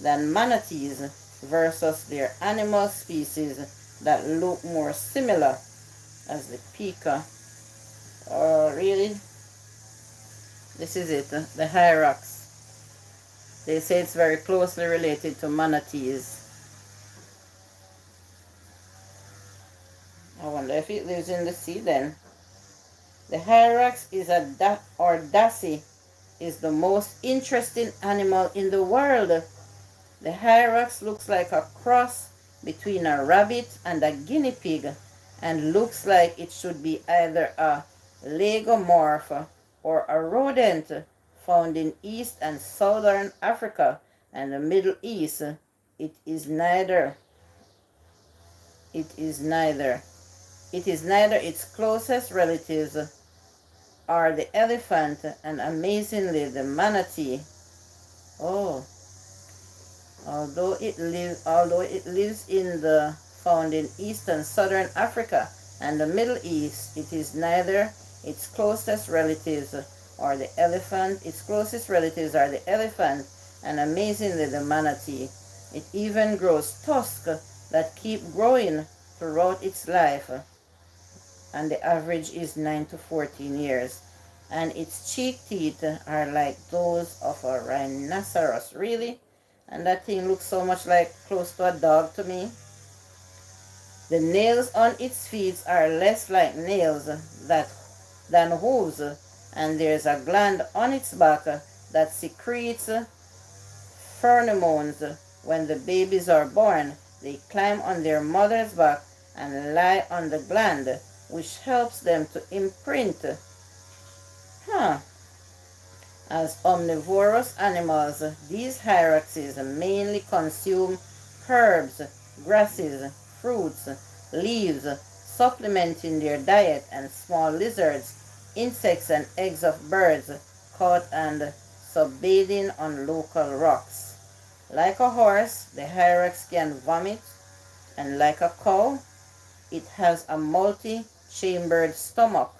than manatees versus their animal species that look more similar as the pika. Really? This is it, the hyrax. They say it's very closely related to manatees. I wonder if it lives in the sea then. The hyrax or dassy is the most interesting animal in the world. The hyrax looks like a cross between a rabbit and a guinea pig, and looks like it should be either a lagomorph or a rodent found in East and Southern Africa and the Middle East. It is neither. Its closest relatives are the elephant and amazingly the manatee. Oh, although it lives found in East and Southern Africa and the Middle East, it is neither. Its closest relatives are the elephant. Its closest relatives are the elephant and amazingly the manatee. It even grows tusks that keep growing throughout its life, and the average is 9 to 14 years. And its cheek teeth are like those of a rhinoceros. Really? And that thing looks so much like close to a dog to me. The nails on its feet are less like nails than hooves, and there's a gland on its back that secretes pheromones. When the babies are born, they climb on their mother's back and lie on the gland, which helps them to imprint. As omnivorous animals, these hyraxes mainly consume herbs, grasses, fruits, leaves, supplementing their diet, and small lizards, insects, and eggs of birds caught and sunbathing on local rocks. Like a horse, the hyrax can vomit, and like a cow, it has a multi-chambered stomach.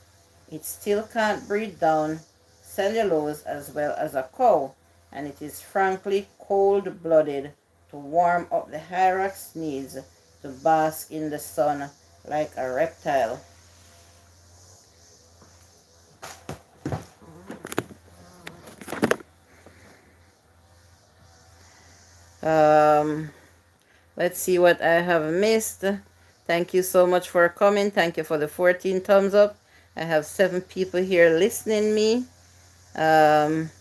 It still can't breathe down cellulose as well as a cow, and it is frankly cold-blooded to warm up the hyrax needs to bask in the sun like a reptile. Um, let's see what I have missed. Thank you so much for coming. Thank you for the 14 thumbs up. I have 7 people here listening me. Um,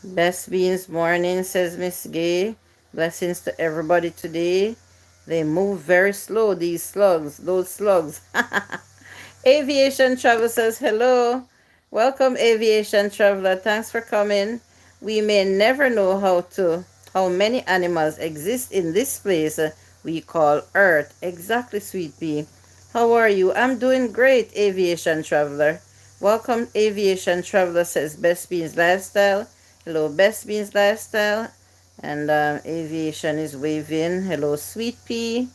Best beans morning, says Miss Gay. Blessings to everybody today. They move very slow, these slugs, those slugs. Aviation Travel says hello. Welcome, Aviation Traveler. Thanks for coming. We may never know how many animals exist in this place we call Earth. Exactly, Sweet Pea. How are you? I'm doing great, Aviation Traveler. Welcome, Aviation Traveler, says Best Beans Lifestyle. Hello, Best Beans Lifestyle. And Aviation is waving. Hello, Sweet Pea.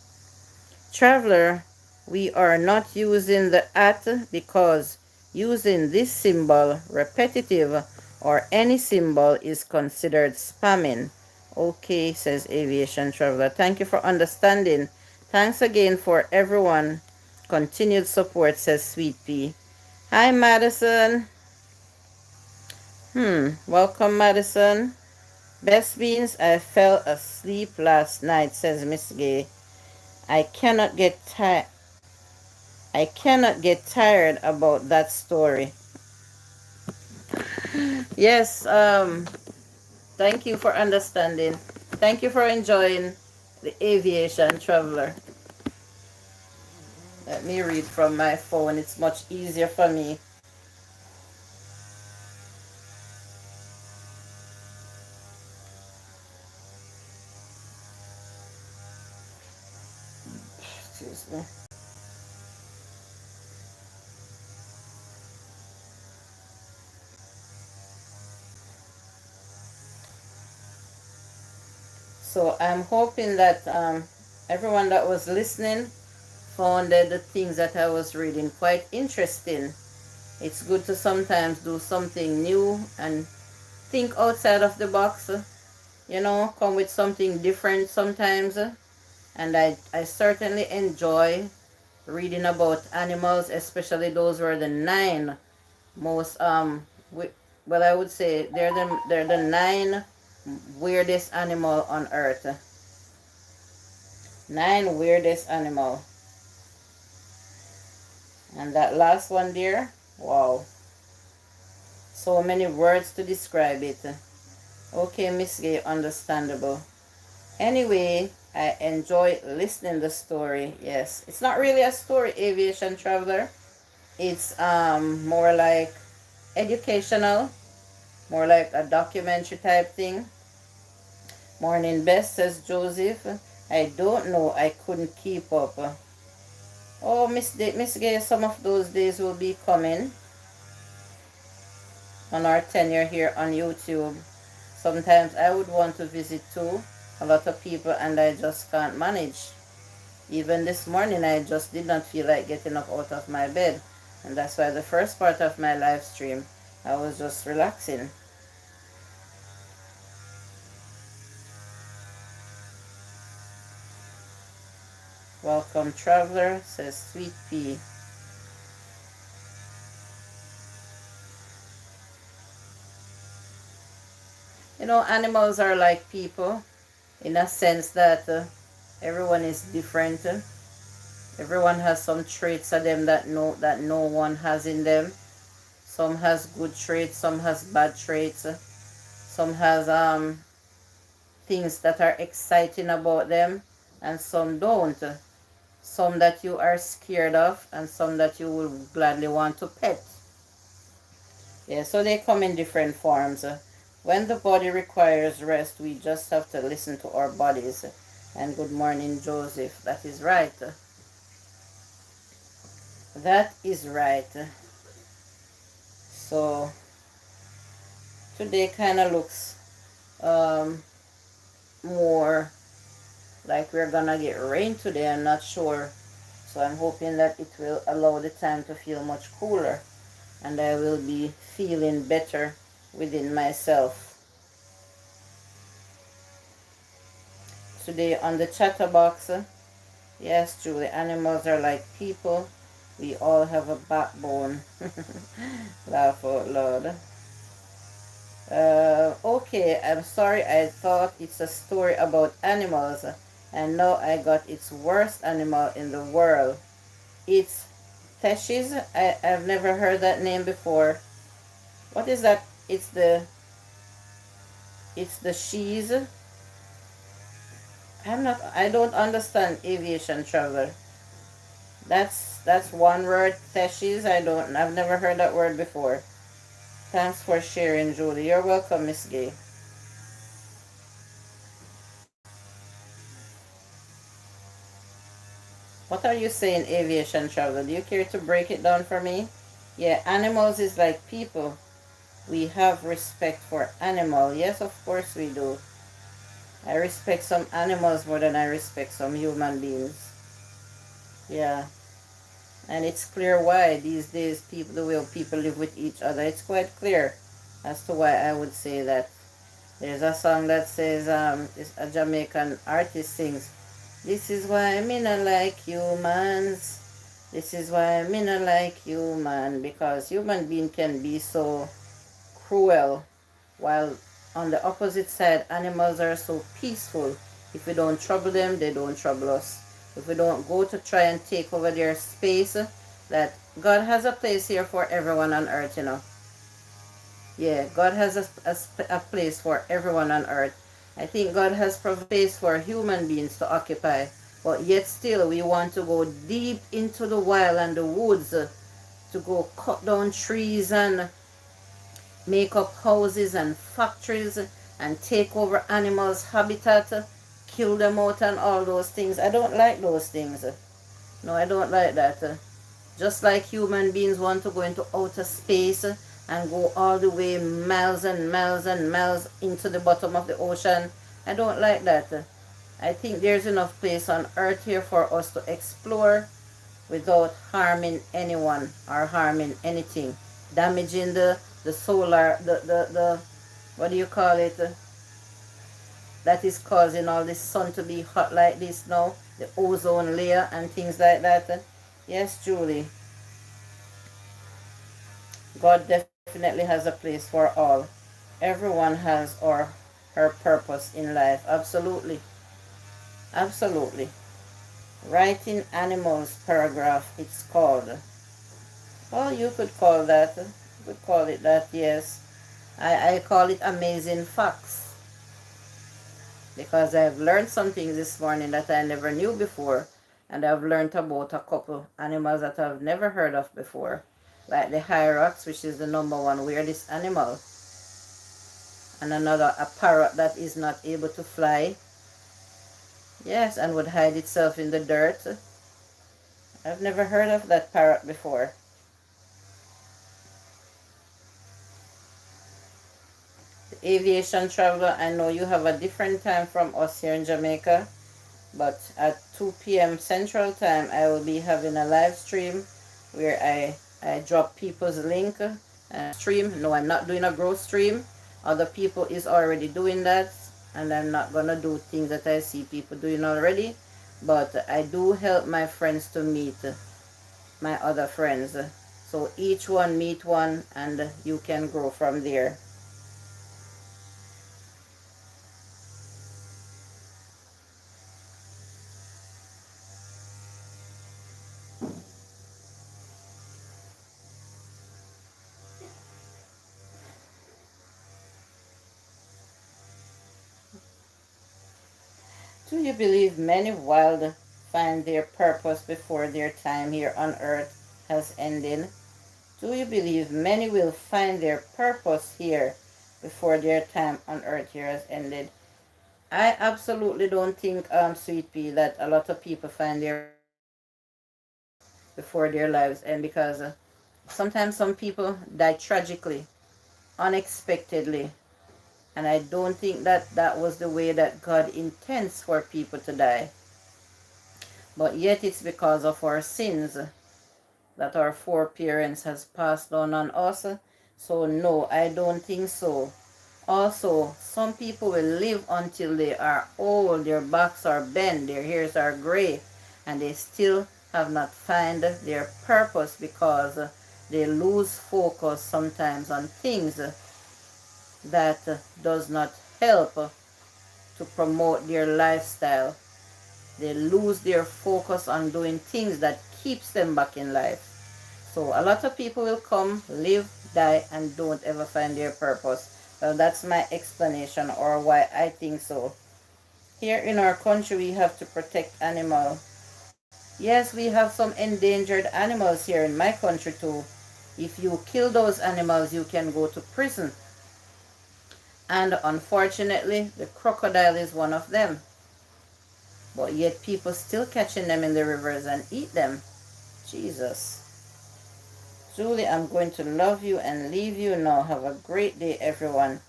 Traveler, we are not using the at because using this symbol repetitive or any symbol is considered spamming. Okay, says Aviation Traveler. Thank you for understanding. Thanks again for everyone. Continued support, says Sweet Pea. Hi, Madison. Welcome, Madison. Best Beans, I fell asleep last night, says Miss Gay. I cannot get tired about that story. Yes, thank you for understanding. Thank you for enjoying the Aviation Traveler. Let me read from my phone. It's much easier for me. Excuse me. So I'm hoping that everyone that was listening found the things that I was reading quite interesting. It's good to sometimes do something new and think outside of the box, come with something different sometimes. And I certainly enjoy reading about animals, especially those were the 9 most, well, I would say they're the 9 weirdest animal on earth. 9 weirdest animal. And that last one there, wow. So many words to describe it. Okay, Miss Gay, understandable. Anyway, I enjoy listening the story. Yes, it's not really a story, Aviation Traveler. It's more like educational, more like a documentary type thing. Morning best, says Joseph. I don't know, I couldn't keep up. Oh, Miss Gay, some of those days will be coming on our tenure here on YouTube. Sometimes I would want to visit too, a lot of people, and I just can't manage. Even this morning, I just did not feel like getting up out of my bed. And that's why the first part of my live stream, I was just relaxing. Welcome, Traveler, says Sweet Pea. Animals are like people in a sense that everyone is different. Everyone has some traits of them that no one has in them. Some has good traits, some has bad traits. Some has things that are exciting about them, and some don't. Some that you are scared of, and some that you will gladly want to pet. Yeah, so they come in different forms. When the body requires rest, we just have to listen to our bodies. And good morning, Joseph. That is right. That is right. So today kind of looks more Like we're gonna get rain today, I'm not sure. So I'm hoping that it will allow the time to feel much cooler and I will be feeling better within myself. Today on the chatterbox, yes, Julie, animals are like people. We all have a backbone. Laugh out loud. Okay, I'm sorry, I thought it's a story about animals, and now I got its worst animal in the world. It's Teshes. I've never heard that name before. What is that? It's the she's. I don't understand aviation traveler. That's one word, Teshes. I've never heard that word before. Thanks for sharing, Julie. You're welcome, Miss Gay. What are you saying, aviation traveler? Do you care to break it down for me? Yeah, animals is like people. We have respect for animal. Yes, of course we do. I respect some animals more than I respect some human beings. Yeah. And it's clear why these days people the way people live with each other. It's quite clear as to why I would say that. There's a song that says it's a Jamaican artist sings, "This is why me not like humans. This is why me not like human," because human being can be so cruel, while on the opposite side, animals are so peaceful. If we don't trouble them, they don't trouble us. If we don't go to try and take over their space, that God has a place here for everyone on earth, you know. Yeah, God has a place for everyone on earth. I think God has provided space for human beings to occupy, but yet still we want to go deep into the wild and the woods to go cut down trees and make up houses and factories and take over animals' habitat, kill them out and all those things. I don't like those things. No, I don't like that. Just like human beings want to go into outer space and go all the way miles and miles and miles into the bottom of the ocean, I don't like that. I think there's enough place on earth here for us to explore without harming anyone or harming anything, damaging the solar, the what do you call it, that is causing all this sun to be hot like this now, the ozone layer and things like that. Yes, Julie, God definitely has a place for all. Everyone has or her purpose in life. Absolutely. Absolutely. Writing Animals paragraph, it's called. Oh, you could call that. You could call it that, yes. I call it Amazing Facts because I've learned something this morning that I never knew before, and I've learned about a couple animals that I've never heard of before, like the hyrax, which is the number one weirdest animal, and another, a parrot that is not able to fly, yes, and would hide itself in the dirt. I've never heard of that parrot before. The aviation traveler, I know you have a different time from us here in Jamaica, but at 2 p.m. Central Time, I will be having a live stream where I drop people's link and stream. No, I'm not doing a growth stream. Other people is already doing that, and I'm not gonna do things that I see people doing already. But I do help my friends to meet my other friends. So each one meet one, and you can grow from there. Do you believe many wild find their purpose before their time here on earth has ended? Do you believe many will find their purpose here before their time on earth here has ended? I absolutely don't think, Sweet Pea, that a lot of people find their before their lives end because sometimes some people die tragically, unexpectedly. And I don't think that that was the way that God intends for people to die. But yet it's because of our sins that our foreparents has passed on us. So no, I don't think so. Also, some people will live until they are old, their backs are bent, their hairs are gray, and they still have not found their purpose because they lose focus sometimes on things that does not help to promote their lifestyle. They lose their focus on doing things that keeps them back in life. So a lot of people will come, live, die, and don't ever find their purpose. Well, that's my explanation or why I think so. Here in our country, we have to protect animals. Yes, we have some endangered animals here in my country too. If you kill those animals, you can go to prison. And unfortunately, the crocodile is one of them. But yet people still catching them in the rivers and eat them. Jesus. Julie, I'm going to love you and leave you now. Have a great day, everyone.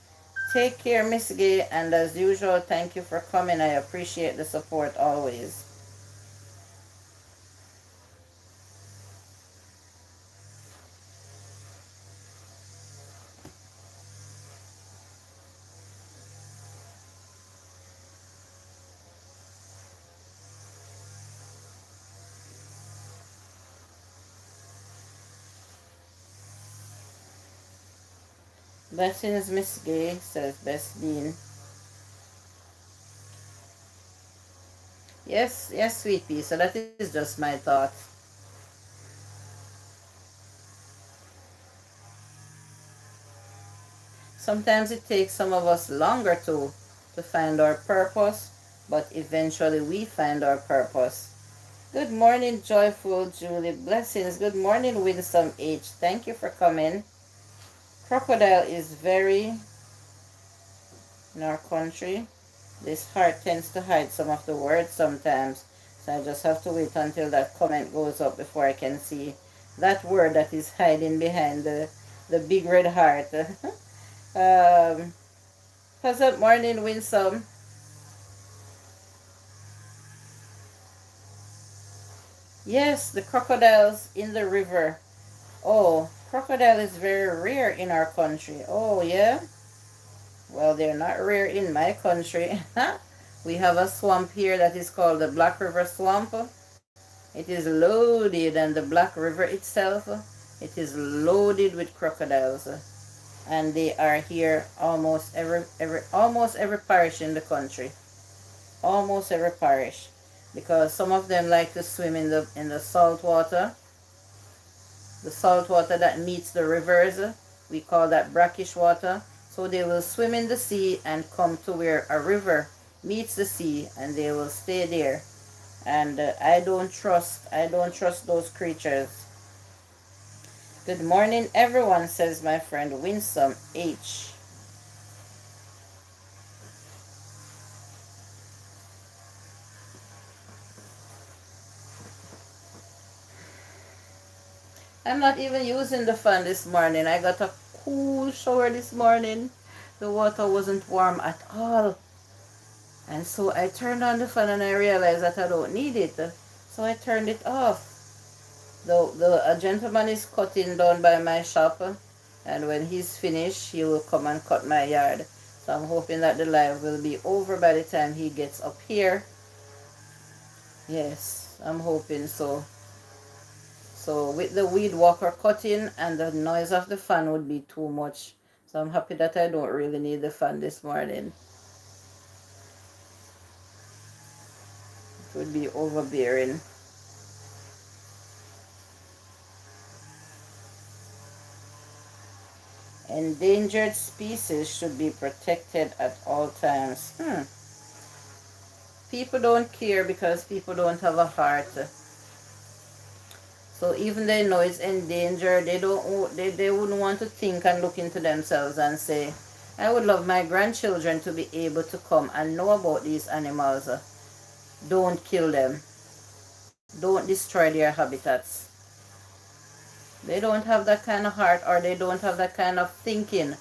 Take care, Miss Gay, and as usual, thank you for coming. I appreciate the support always. Blessings, Miss Gay, says Best Bean. Yes, yes, sweet pea. So that is just my thought. Sometimes it takes some of us longer to find our purpose, but eventually we find our purpose. Good morning, Joyful Julie. Blessings. Good morning, Winsome H. Thank you for coming. Crocodile is very in our country. This heart tends to hide some of the words sometimes. So I just have to wait until that comment goes up before I can see that word that is hiding behind the big red heart. Pleasant morning, Winsome. Yes, the crocodiles in the river. Oh, crocodile is very rare in our country. Oh, yeah? Well, they're not rare in my country. We have a swamp here that is called the Black River Swamp. It is loaded, and the Black River itself, it is loaded with crocodiles. And they are here almost every parish in the country. Almost every parish. Because some of them like to swim in the salt water. The salt water that meets the rivers, we call that brackish water. So they will swim in the sea and come to where a river meets the sea, and they will stay there. And I don't trust those creatures. Good morning, everyone, says my friend Winsome H. I'm not even using the fan this morning. I got a cool shower this morning. The water wasn't warm at all. And so I turned on the fan and I realized that I don't need it. So I turned it off. A gentleman is cutting down by my shop. And when he's finished, he will come and cut my yard. So I'm hoping that the live will be over by the time he gets up here. Yes, I'm hoping so. So with the weed walker cutting and the noise of the fan would be too much. So I'm happy that I don't really need the fan this morning. It would be overbearing. Endangered species should be protected at all times. People don't care because people don't have a heart. So even they know it's endangered, they wouldn't want to think and look into themselves and say, I would love my grandchildren to be able to come and know about these animals. Don't kill them. Don't destroy their habitats. They don't have that kind of heart, or they don't have that kind of thinking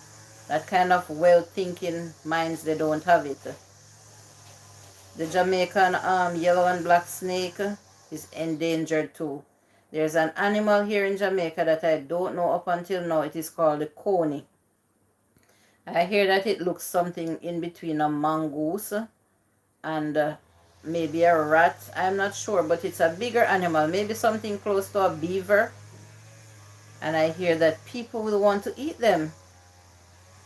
That kind of well-thinking minds, they don't have it. The Jamaican yellow and black snake is endangered too. There's an animal here in Jamaica that I don't know up until now. It is called the coney. I hear that it looks something in between a mongoose and maybe a rat. I'm not sure, but it's a bigger animal. Maybe something close to a beaver. And I hear that people will want to eat them.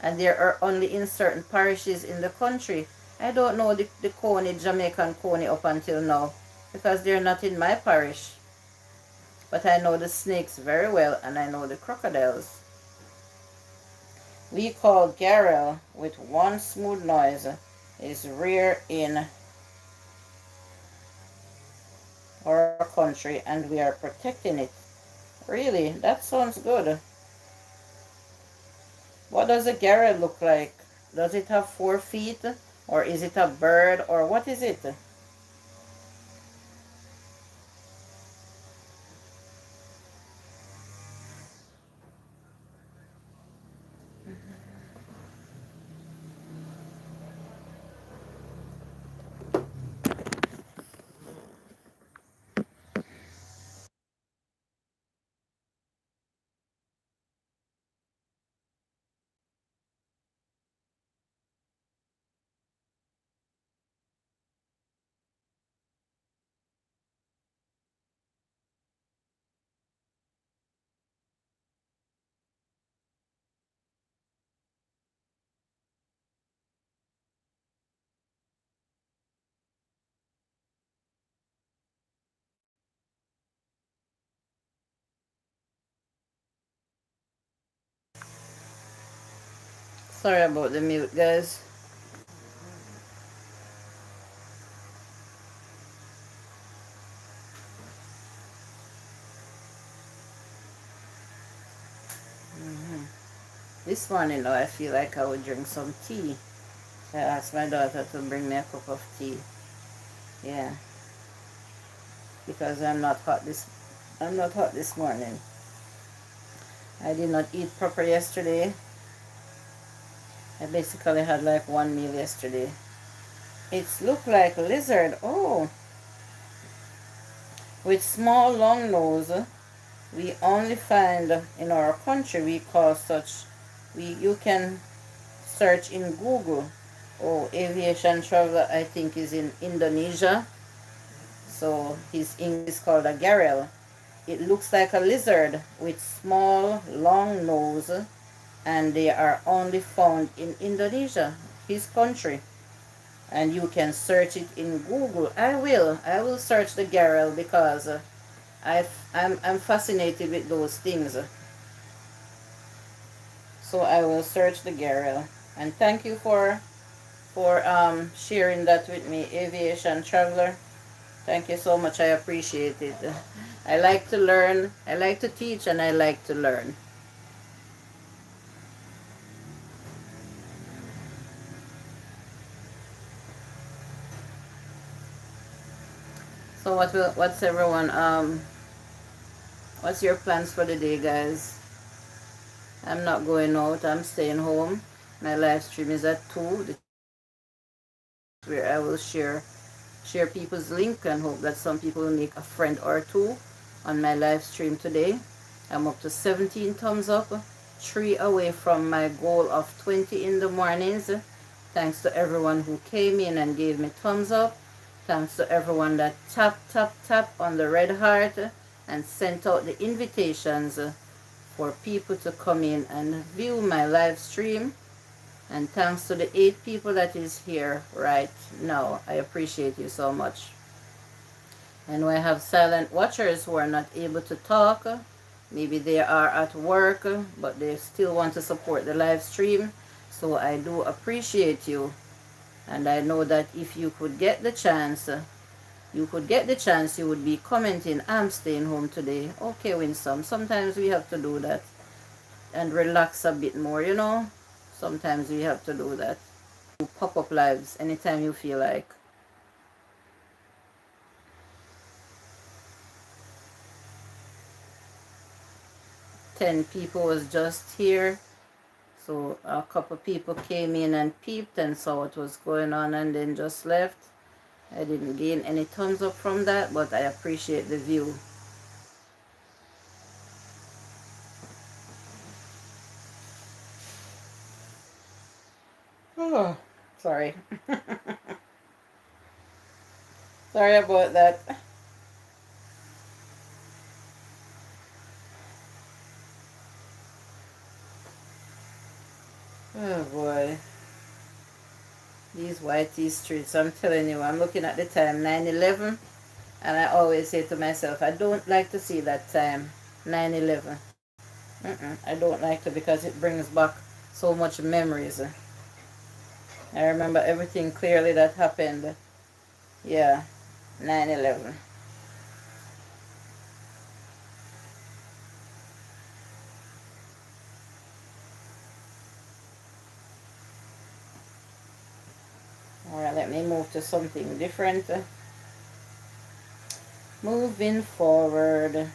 And there are only in certain parishes in the country. I don't know the coney, Jamaican coney up until now, because they're not in my parish. But I know the snakes very well, and I know the crocodiles. We call Garel with one smooth noise is rare in our country, and we are protecting it. Really, that sounds good. What does a Garel look like? Does it have 4 feet? Or is it a bird? Or what is it? Sorry about the mute, guys. This morning, though, I feel like I would drink some tea. I asked my daughter to bring me a cup of tea. Yeah, because I'm not hot this morning. I did not eat proper yesterday. I basically had like one meal yesterday. It's look like a lizard. Oh, with small long nose. We only find in our country, we call such, you can search in Google. Oh, aviation traveler, I think, is in Indonesia. So his English is called a garel. It looks like a lizard with small long nose, and they are only found in Indonesia, his country. And you can search it in Google. I will search the garel because I'm fascinated with those things. So I will search the Garel. And thank you for sharing that with me, Aviation Traveler. Thank you so much. I appreciate it. I like to learn, I like to teach, and I like to learn. So what's everyone what's your plans for the day, guys? I'm not going out. I'm staying home. My live stream is at 2, where I will share people's link and hope that some people will make a friend or two on my live stream today. I'm up to 17 thumbs up, 3 away from my goal of 20 in the mornings. Thanks to everyone who came in and gave me thumbs up. Thanks to everyone that tap on the red heart and sent out the invitations for people to come in and view my live stream. And thanks to the 8 people that is here right now. I appreciate you so much. And we have silent watchers who are not able to talk. Maybe they are at work, but they still want to support the live stream. So I do appreciate you. And I know that if you could get the chance, you would be commenting, I'm staying home today. Okay, Winsome. Sometimes we have to do that and relax a bit more, you know. Sometimes we have to do that. Pop-up lives anytime you feel like. 10 people was just here. So a couple people came in and peeped and saw what was going on and then just left. I didn't gain any thumbs up from that, but I appreciate the view. Oh, sorry. Sorry about that. Oh boy. These YT streets, I'm telling you, I'm looking at the time, 9:11, and I always say to myself, I don't like to see that time, 9:11. I don't like to because it brings back so much memories. I remember everything clearly that happened. Yeah, 9/11. Alright, let me move to something different. Moving forward.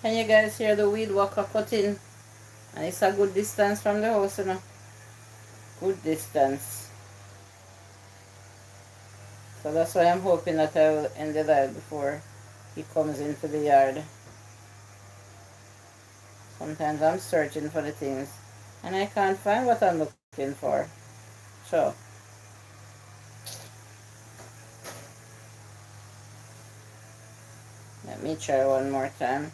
Can you guys hear the weed walker cutting? And it's a good distance from the house, you know. Good distance. So that's why I'm hoping that I will end the live before he comes into the yard. Sometimes I'm searching for the things and I can't find what I'm looking for. So, let me try one more time.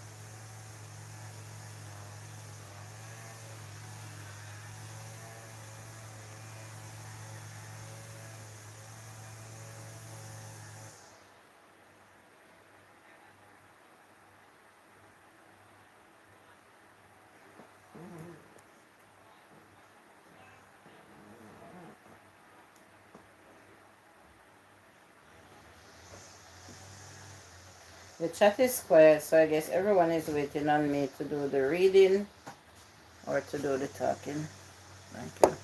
The chat is quiet, so I guess everyone is waiting on me to do the reading or to do the talking. Thank you.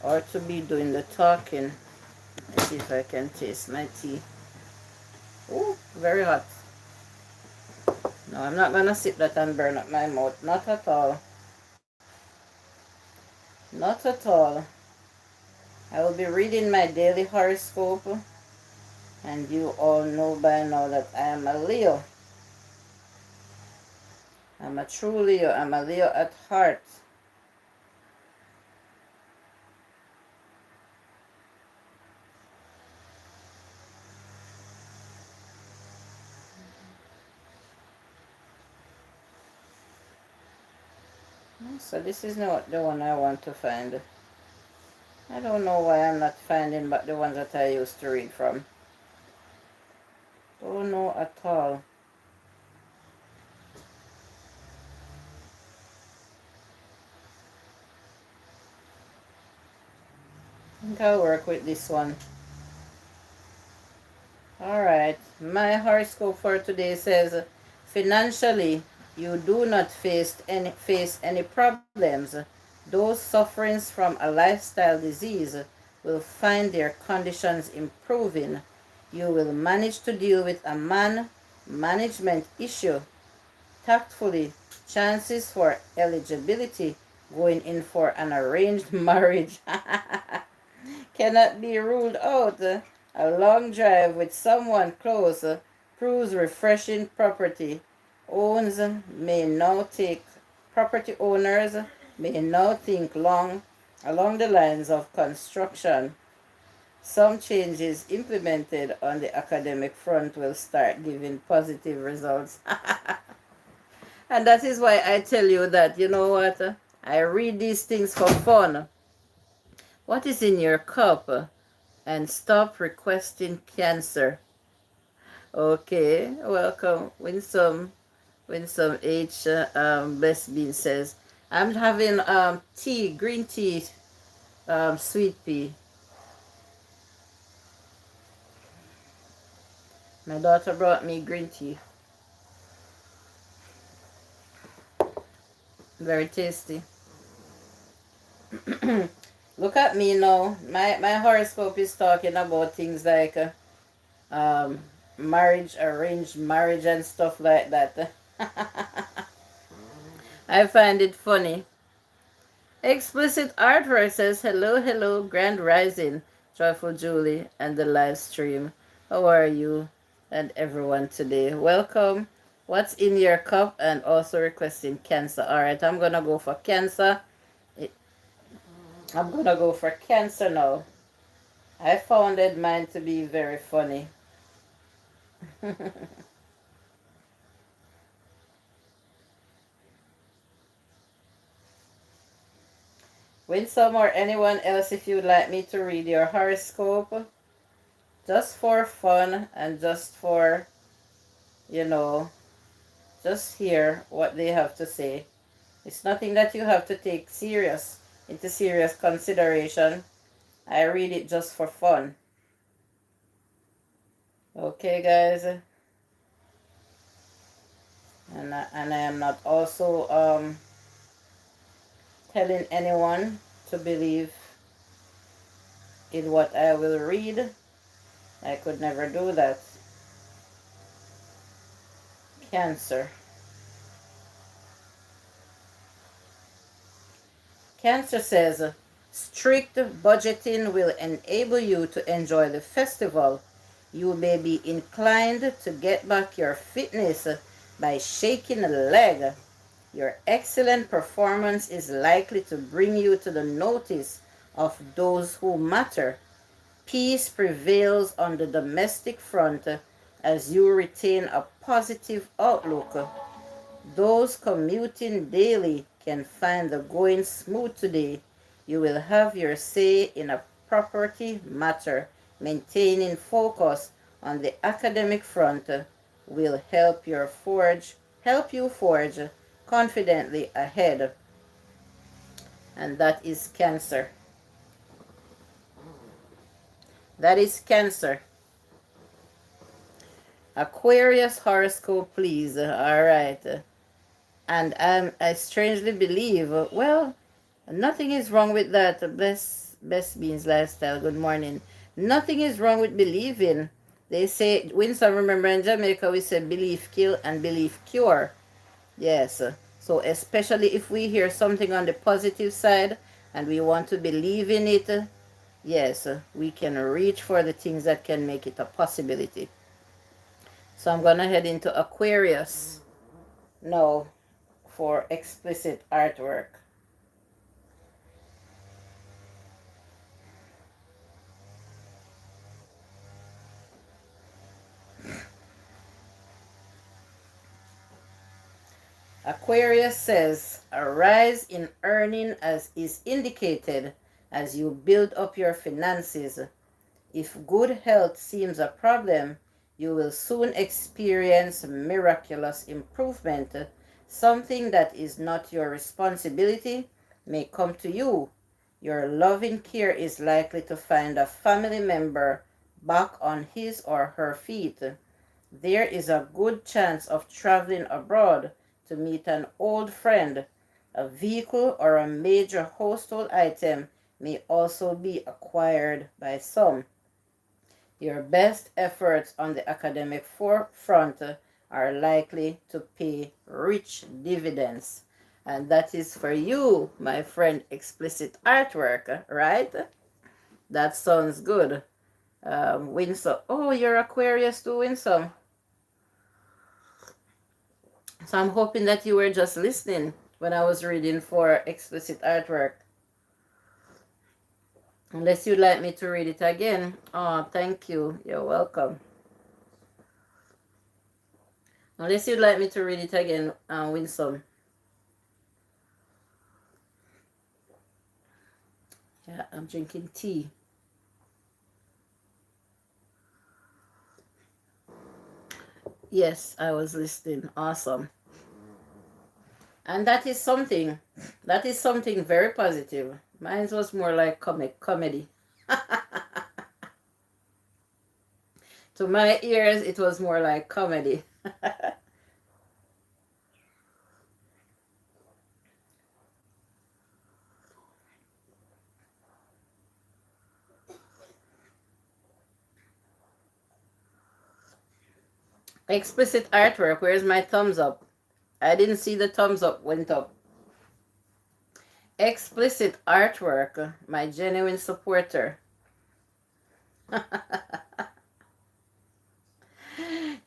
Or to be doing the talking. Let's see if I can taste my tea. Oh, very hot. No, I'm not going to sip that and burn up my mouth. Not at all. Not at all. I will be reading my daily horoscope. And you all know by now that I am a Leo. I'm a true Leo. I'm a Leo at heart. So this is not the one I want to find. I don't know why I'm not finding but the ones that I used to read from. Don't know at all. I think I'll work with this one. Alright, my horoscope for today says, financially, you do not face any problems. Those suffering from a lifestyle disease will find their conditions improving. You will manage to deal with a management issue tactfully. Chances for eligibility going in for an arranged marriage cannot be ruled out. A long drive with someone close proves refreshing. Owns may now take Property owners may now think long along the lines of construction. Some changes implemented on the academic front will start giving positive results. And that is why I tell you that, you know what? I read these things for fun. What is in your cup? And stop requesting cancer. Okay, welcome. Winsome H. Blessed Bean says, I'm having tea, green tea, sweet pea. My daughter brought me green tea. Very tasty. Look at me now. My horoscope is talking about things like marriage, arranged marriage and stuff like that. I find it funny. Explicit Artwork says, hello, Grand Rising, Joyful Julie, and the live stream. How are you and everyone today? Welcome. What's in your cup? And also requesting cancer. All right, I'm going to go for cancer. I'm going to go for cancer now. I found mine to be very funny. Winsome or anyone else, if you'd like me to read your horoscope, just for fun and just for, just hear what they have to say. It's nothing that you have to take into serious consideration. I read it just for fun. Okay, guys? And I am not also telling anyone to believe in what I will read. I could never do that. Cancer. Cancer says, strict budgeting will enable you to enjoy the festival. You may be inclined to get back your fitness by shaking a leg. Your excellent performance is likely to bring you to the notice of those who matter. Peace prevails on the domestic front as you retain a positive outlook. Those commuting daily can find the going smooth today. You will have your say in a property matter. Maintaining focus on the academic front will help you forge confidently ahead. And that is Cancer. That is Cancer. Aquarius horoscope, please. All right. And I strangely believe, well, nothing is wrong with that. Best Beans Lifestyle, good morning. Nothing is wrong with believing. They say, Winston, remember in Jamaica, we say belief kill and belief cure. Yes. So especially if we hear something on the positive side and we want to believe in it, yes, we can reach for the things that can make it a possibility. So I'm going to head into Aquarius now for explicit artwork. Aquarius says, a rise in earning as is indicated as you build up your finances. If good health seems a problem, you will soon experience miraculous improvement. Something that is not your responsibility may come to you. Your loving care is likely to find a family member back on his or her feet. There is a good chance of traveling abroad to meet an old friend. A vehicle or a major household item may also be acquired by some. Your best efforts on the academic front are likely to pay rich dividends. And that is for you, my friend, Explicit Artwork, right? That sounds good. Winsome. Oh, you're Aquarius too, Winsome. So I'm hoping that you were just listening when I was reading for Explicit Artwork. Unless you'd like me to read it again. Oh, thank you. You're welcome. Unless you'd like me to read it again, Winsome. Yeah, I'm drinking tea. Yes, I was listening. Awesome. And that is something very positive. Mine was more like comedy. To my ears, it was more like comedy. Explicit Artwork, where's my thumbs up? I didn't see the thumbs up went up. Explicit Artwork, my genuine supporter.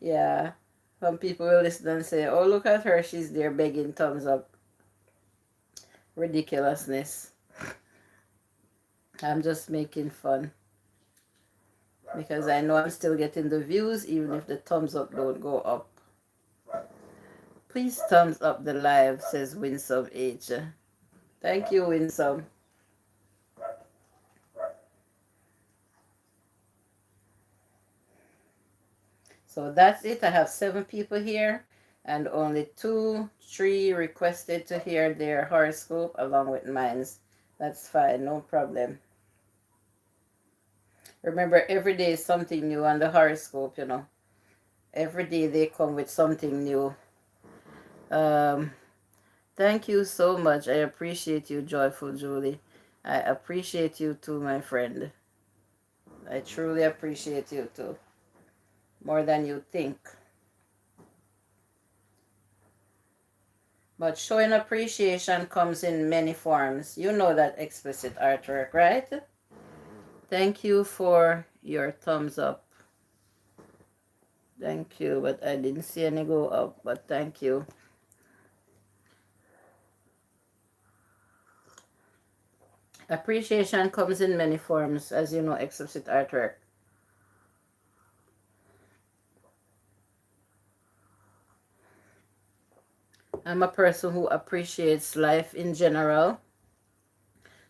Yeah, some people will listen and say, oh, look at her, she's there begging thumbs up. Ridiculousness. I'm just making fun. Because I know I'm still getting the views even if the thumbs up don't go up. Please thumbs up the live, says Winsome H. Thank you, Winsome. So that's it. I have 7 people here and only 2, 3 requested to hear their horoscope along with mine. That's fine, no problem. Remember, every day is something new on the horoscope, you know. Every day they come with something new. Thank you so much. I appreciate you, Joyful Julie. I appreciate you too, my friend. I truly appreciate you too. More than you think. But showing appreciation comes in many forms. You know that, Explicit Artwork, right? Thank you for your thumbs up. Thank you, but I didn't see any go up, but thank you. Appreciation comes in many forms, as you know, Explicit Artwork. I'm a person who appreciates life in general.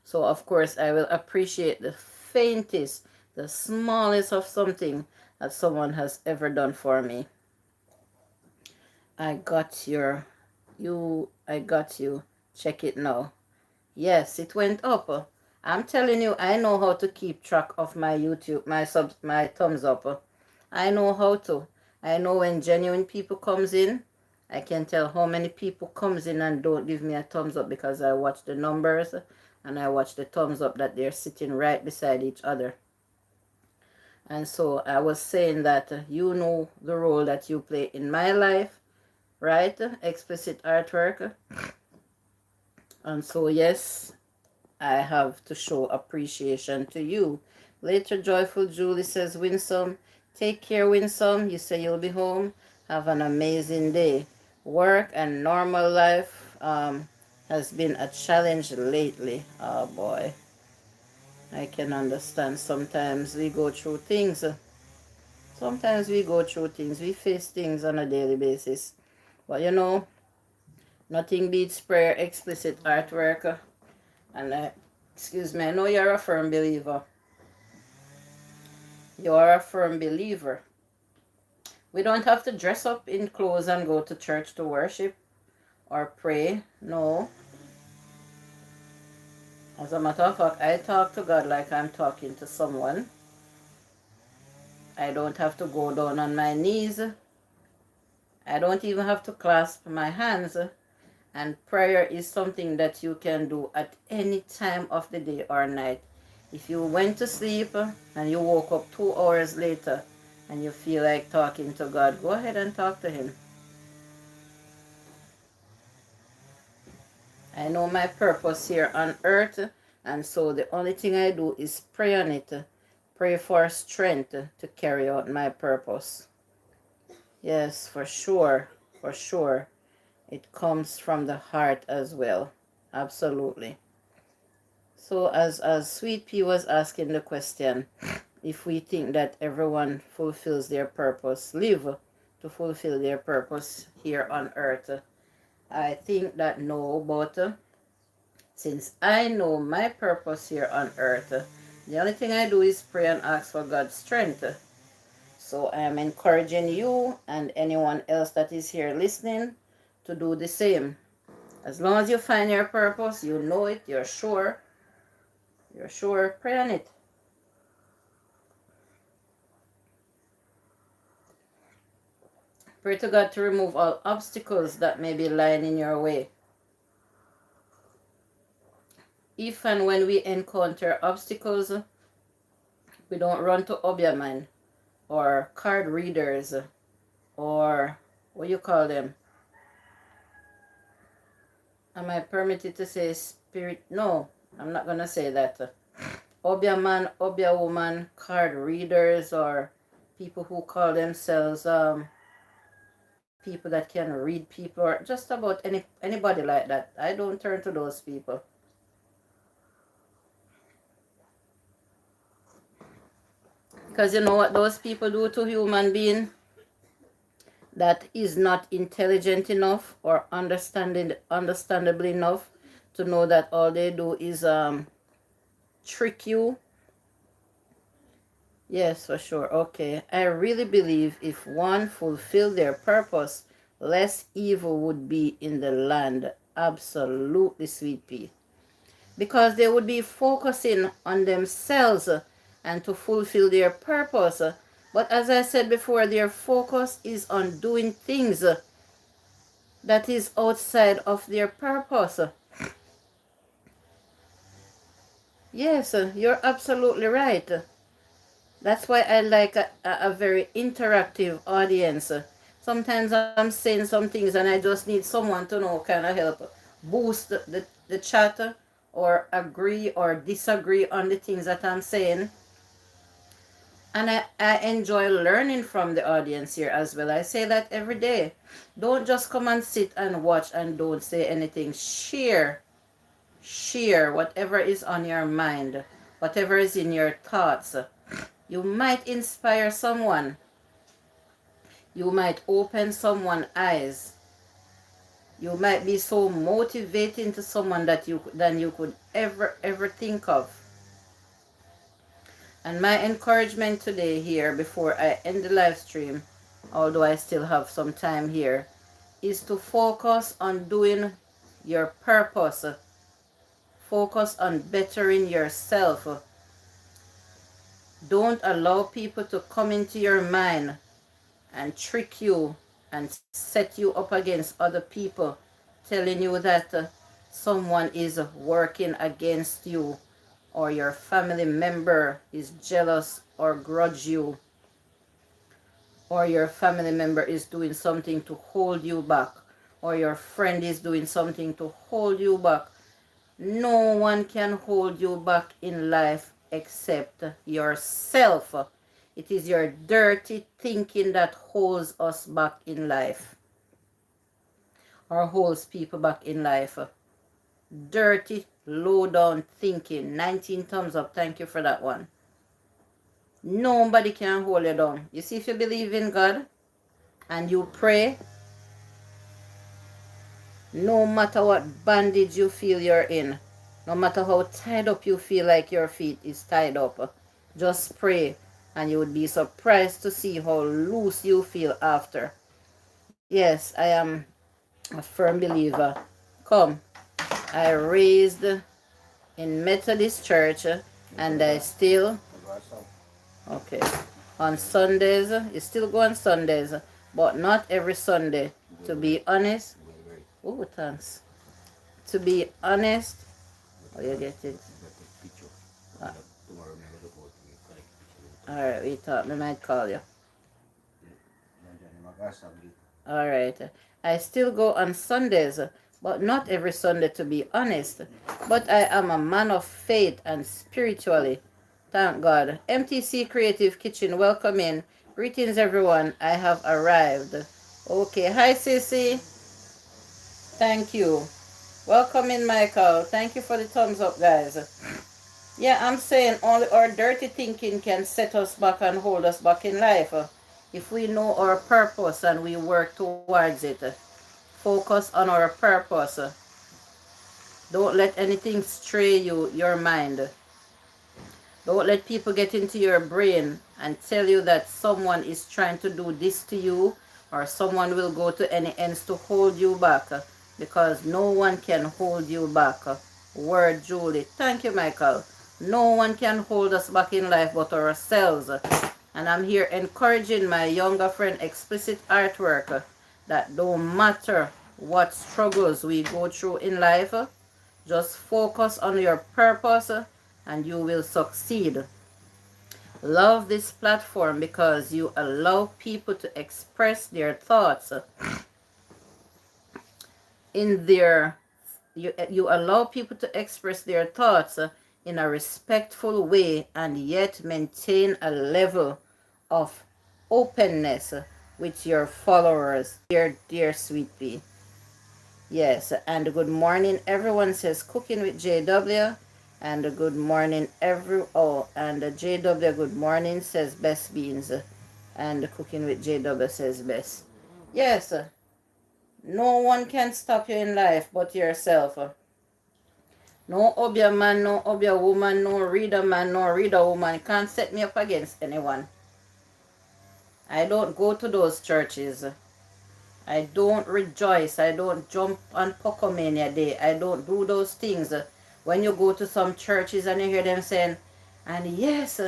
So, of course, I will appreciate the faintest, the smallest of something that someone has ever done for me. I got you. Check it now. Yes, it went up. I'm telling you, I know how to keep track of my YouTube, my thumbs up. I know how to. I know when genuine people comes in, I can tell how many people comes in and don't give me a thumbs up because I watch the numbers and I watch the thumbs up that they're sitting right beside each other. And so I was saying that you know the role that you play in my life, right? Explicit Artwork. And so, yes, I have to show appreciation to you. Later, Joyful Julie says, Winsome, take care, Winsome. You say you'll be home. Have an amazing day. Work and normal life has been a challenge lately. Oh, boy. I can understand. Sometimes we go through things. We face things on a daily basis. But, you know, nothing beats prayer, Explicit Artwork. And excuse me, I know you're a firm believer. You are a firm believer. We don't have to dress up in clothes and go to church to worship or pray. No. As a matter of fact, I talk to God like I'm talking to someone. I don't have to go down on my knees. I don't even have to clasp my hands. And prayer is something that you can do at any time of the day or night. If you went to sleep and you woke up 2 hours later and you feel like talking to God, go ahead and talk to Him. I know my purpose here on earth, and so the only thing I do is pray on it. Pray for strength to carry out my purpose. Yes, for sure. For sure. It comes from the heart as well. Absolutely. So as Sweet Pea was asking the question, if we think that everyone fulfills their purpose, live to fulfill their purpose here on earth, I think that no, but since I know my purpose here on earth, the only thing I do is pray and ask for God's strength. So I am encouraging you and anyone else that is here listening to do the same. As long as you find your purpose, you know it, you're sure, pray on it. Pray to God to remove all obstacles that may be lying in your way. If and when we encounter obstacles, we don't run to Obiaman or card readers or what you call them. Am I permitted to say spirit? No, I'm not going to say that. Obiaman, Obia woman, card readers, or people who call themselves people that can read people, or just about anybody like that. I don't turn to those people. Because you know what those people do to human being that is not intelligent enough or understandable enough to know that all they do is trick you. Yes, for sure. Okay. I really believe if one fulfilled their purpose, less evil would be in the land. Absolutely, Sweet Pea. Because they would be focusing on themselves and to fulfill their purpose. But as I said before, their focus is on doing things that is outside of their purpose. Yes, you're absolutely right. That's why I like a very interactive audience. Sometimes I'm saying some things and I just need someone to know, kind of help boost the chat or agree or disagree on the things that I'm saying. And I enjoy learning from the audience here as well. I say that every day. Don't just come and sit and watch and don't say anything. Share whatever is on your mind, whatever is in your thoughts. You might inspire someone. You might open someone's eyes. You might be so motivating to someone that than you could ever think of. And my encouragement today here before I end the live stream, although I still have some time here, is to focus on doing your purpose. Focus on bettering yourself. Don't allow people to come into your mind and trick you and set you up against other people, telling you that someone is working against you, or your family member is jealous or grudge you, or your family member is doing something to hold you back, or your friend is doing something to hold you back. No one can hold you back in life except yourself. It is your dirty thinking that holds us back in life, or holds people back in life. Dirty, low down thinking. 19 thumbs up. Thank you for that one. Nobody can hold you down. You see, if you believe in God and you pray, no matter what bandage you feel you're in, no matter how tied up you feel like your feet is tied up, just pray and you would be surprised to see how loose you feel after. Yes, I am a firm believer. Come, I raised in Methodist church and I still, okay, on Sundays, you still go on Sundays, but not every Sunday. To be honest, oh, thanks. To be honest, oh, you get it. Alright, we thought we might call you. Alright, I still go on Sundays, but not every Sunday, to be honest. But I am a man of faith and spiritually. Thank God. MTC Creative Kitchen, welcome in. Greetings, everyone. I have arrived. Okay. Hi, Sissy. Thank you. Welcome in, Michael. Thank you for the thumbs up, guys. Yeah, I'm saying only our dirty thinking can set us back and hold us back in life. If we know our purpose and we work towards it, focus on our purpose. Don't let anything stray your mind. Don't let people get into your brain and tell you that someone is trying to do this to you, or someone will go to any ends to hold you back, because no one can hold you back. Word, Julie. Thank you, Michael. No one can hold us back in life but ourselves. And I'm here encouraging my younger friend, Explicit Artwork, that don't matter what struggles we go through in life, just focus on your purpose and you will succeed. Love this platform because you allow people to express their thoughts in their you allow people to express their thoughts in a respectful way and yet maintain a level of openness with your followers. Dear Sweet Pea. Yes, and good morning. Everyone says cooking with JW. And good morning, and JW, good morning, says Best Beans. And cooking with JW says Best. Yes, no one can stop you in life but yourself. No obia man, no obia woman, no reader man, no reader woman can't set me up against anyone. I don't go to those churches. I don't rejoice. I don't jump on Pocomania Day. I don't do those things. When you go to some churches and you hear them saying, and yes,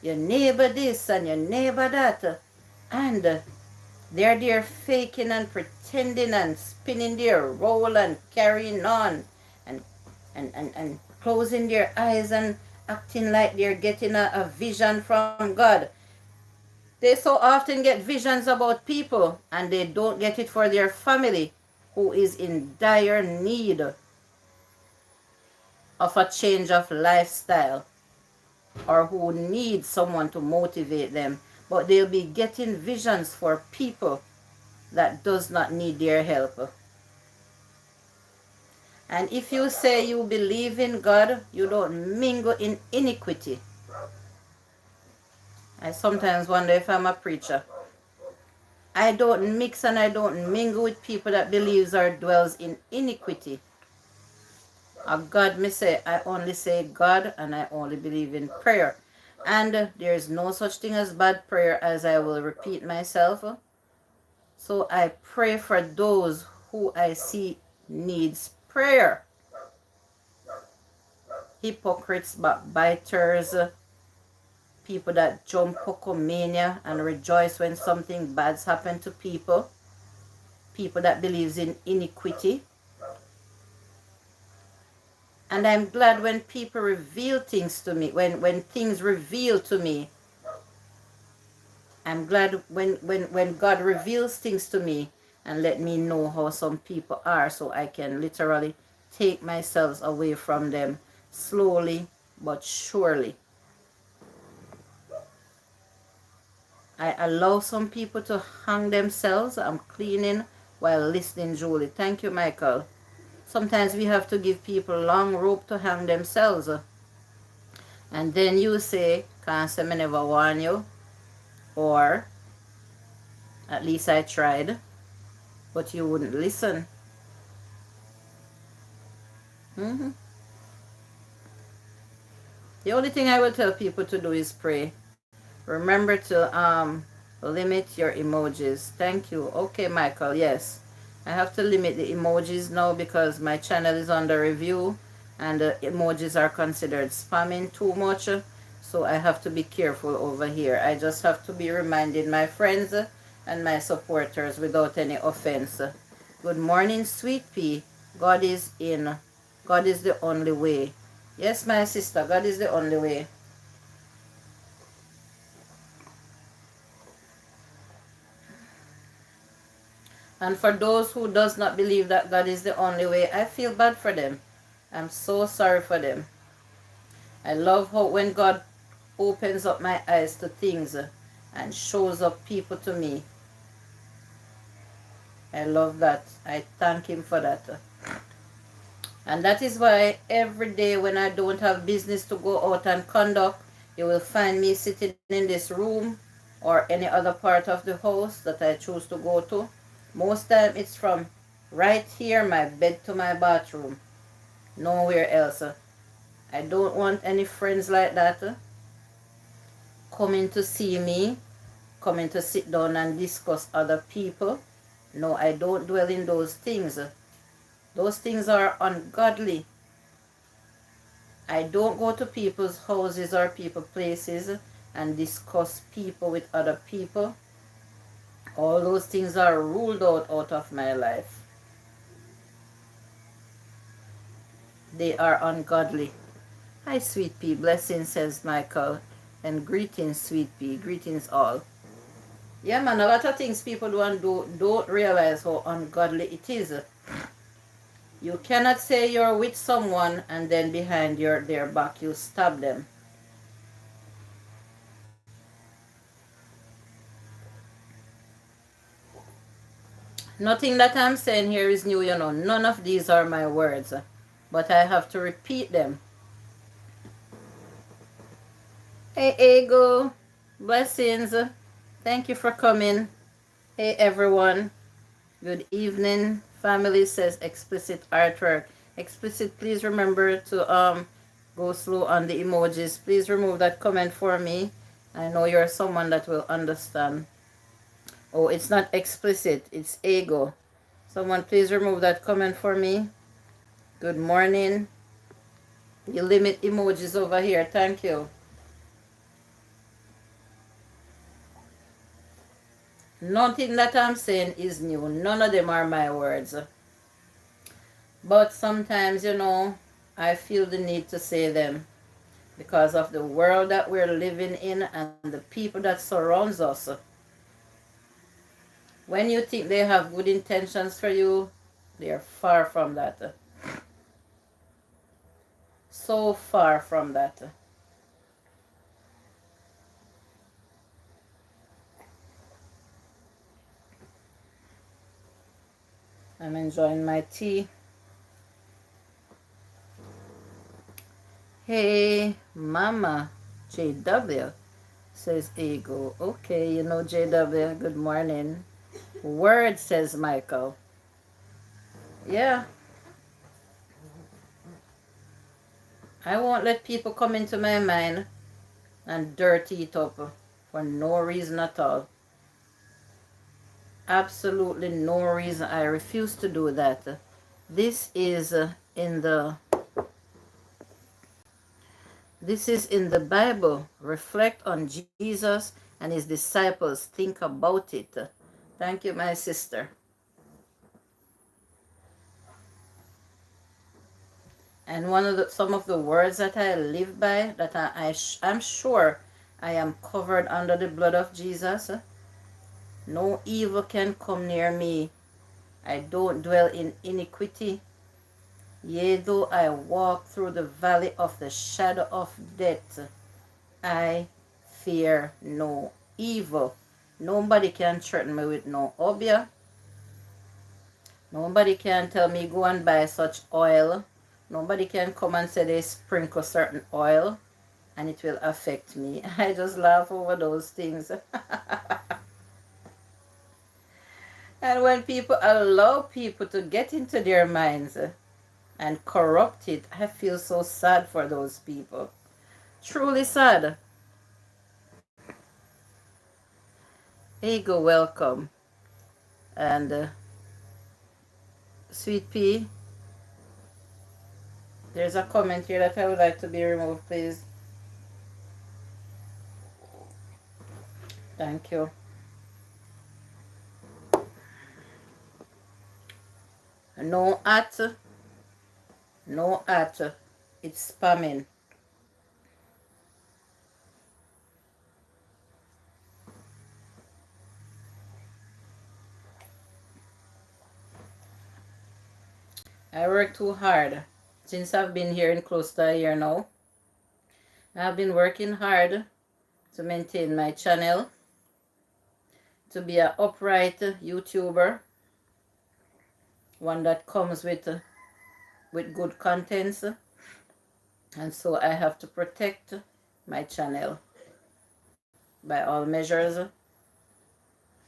your neighbor this and your neighbor that, and they're there faking and pretending and spinning their role and carrying on and closing their eyes and acting like they're getting a vision from God. They so often get visions about people and they don't get it for their family who is in dire need of a change of lifestyle or who needs someone to motivate them. But they'll be getting visions for people that does not need their help. And if you say you believe in God, you don't mingle in iniquity. I sometimes wonder if I'm a preacher. I don't mix and I don't mingle with people that believes or dwells in iniquity. God, me say, I only say God and I only believe in prayer. And there is no such thing as bad prayer, as I will repeat myself. So I pray for those who I see needs prayer. Hypocrites, backbiters, people that jump Pocomania and rejoice when something bad's happened to people. People that believes in iniquity. And I'm glad when people reveal things to me, when things reveal to me. I'm glad when God reveals things to me and let me know how some people are, so I can literally take myself away from them slowly but surely. I allow some people to hang themselves. I'm cleaning while listening, Julie. Thank you, Michael. Sometimes we have to give people long rope to hang themselves. And then you say, can't say me never warn you. Or, at least I tried. But you wouldn't listen. The only thing I will tell people to do is pray. Remember to limit your emojis. Thank you. Okay, Michael, yes. I have to limit the emojis now because my channel is under review and the emojis are considered spamming too much. So I have to be careful over here. I just have to be reminding my friends and my supporters without any offense. Good morning, Sweet Pea. God is in. God is the only way. Yes, my sister, God is the only way. And for those who does not believe that God is the only way, I feel bad for them. I'm so sorry for them. I love how when God opens up my eyes to things and shows up people to me. I love that. I thank him for that. And that is why every day when I don't have business to go out and conduct, you will find me sitting in this room or any other part of the house that I choose to go to. Most time it's from right here, my bed to my bathroom. Nowhere else. I don't want any friends like that coming to see me, coming to sit down and discuss other people. No, I don't dwell in those things. Those things are ungodly. I don't go to people's houses or people's places and discuss people with other people. All those things are ruled out of my life. They are ungodly. Hi, Sweet Pea. Blessings, says Michael. And greetings, Sweet Pea. Greetings all. Yeah, man, a lot of things people don't realize how ungodly it is. You cannot say you're with someone and then behind their back you stab them. Nothing that I'm saying here is new, you know. None of these are my words. But I have to repeat them. Hey, Ego. Blessings. Thank you for coming. Hey, everyone. Good evening. Family, says Explicit Artwork. Explicit, please remember to go slow on the emojis. Please remove that comment for me. I know you're someone that will understand. Oh, it's not Explicit. It's Ego. Someone please remove that comment for me. Good morning. You limit emojis over here. Thank you. Nothing that I'm saying is new. None of them are my words. But sometimes, you know, I feel the need to say them because of the world that we're living in and the people that surrounds us. When you think they have good intentions for you, they are far from that. So far from that. I'm enjoying my tea. Hey, Mama, JW, says Ego. Okay, you know JW, good morning. Word, says Michael. Yeah, I won't let people come into my mind and dirty it up for no reason at all. Absolutely no reason. I refuse to do that. This is in the Bible. Reflect on Jesus and his disciples. Think about it. Thank you, my sister. And some of the words that I live by, that I'm sure I am covered under the blood of Jesus. No evil can come near me. I don't dwell in iniquity. Yea, though I walk through the valley of the shadow of death, I fear no evil. Nobody can threaten me with no obia. Nobody can tell me go and buy such oil. Nobody can come and say they sprinkle certain oil and it will affect me. I just laugh over those things. And when people allow people to get into their minds and corrupt it, I feel so sad for those people. Truly sad. Ego, welcome. And Sweet Pea, there's a comment here that I would like to be removed, please. Thank you. No at. No at. It's spamming. I work too hard. Since I've been here in close to a year now, I've been working hard to maintain my channel, to be an upright YouTuber, one that comes with good contents, and so I have to protect my channel by all measures.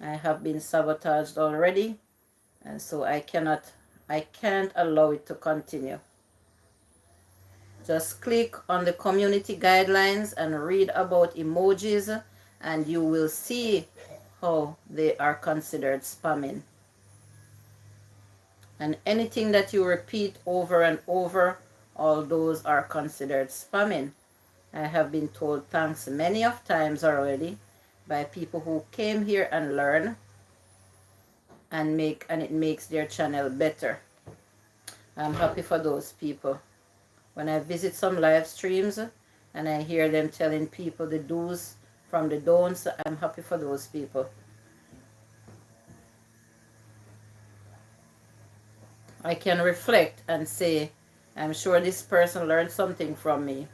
I have been sabotaged already, and so I can't allow it to continue. Just click on the community guidelines and read about emojis, and you will see how they are considered spamming. And anything that you repeat over and over, all those are considered spamming. I have been told thanks many of times already by people who came here and learn and it makes their channel better. I'm happy for those people. When I visit some live streams and I hear them telling people the do's from the don'ts, I'm happy for those people. I can reflect and say, I'm sure this person learned something from me.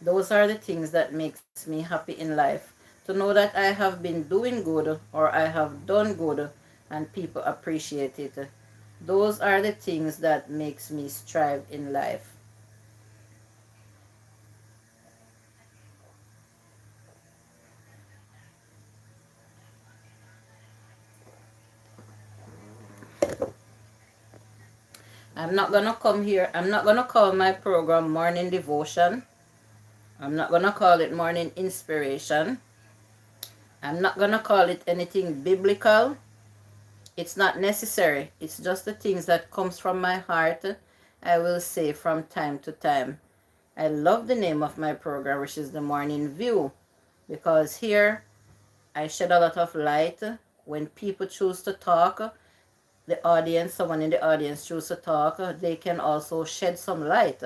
Those are the things that makes me happy in life. To know that I have been doing good or I have done good and people appreciate it. Those are the things that makes me strive in life. I'm not going to come here. I'm not going to call my program Morning Devotion. I'm not going to call it Morning Inspiration. I'm not going to call it anything biblical. It's not necessary. It's just the things that comes from my heart. I will say from time to time. I love the name of my program, which is the Morning View, because here I shed a lot of light. When people choose to talk, the audience, someone in the audience choose to talk, they can also shed some light.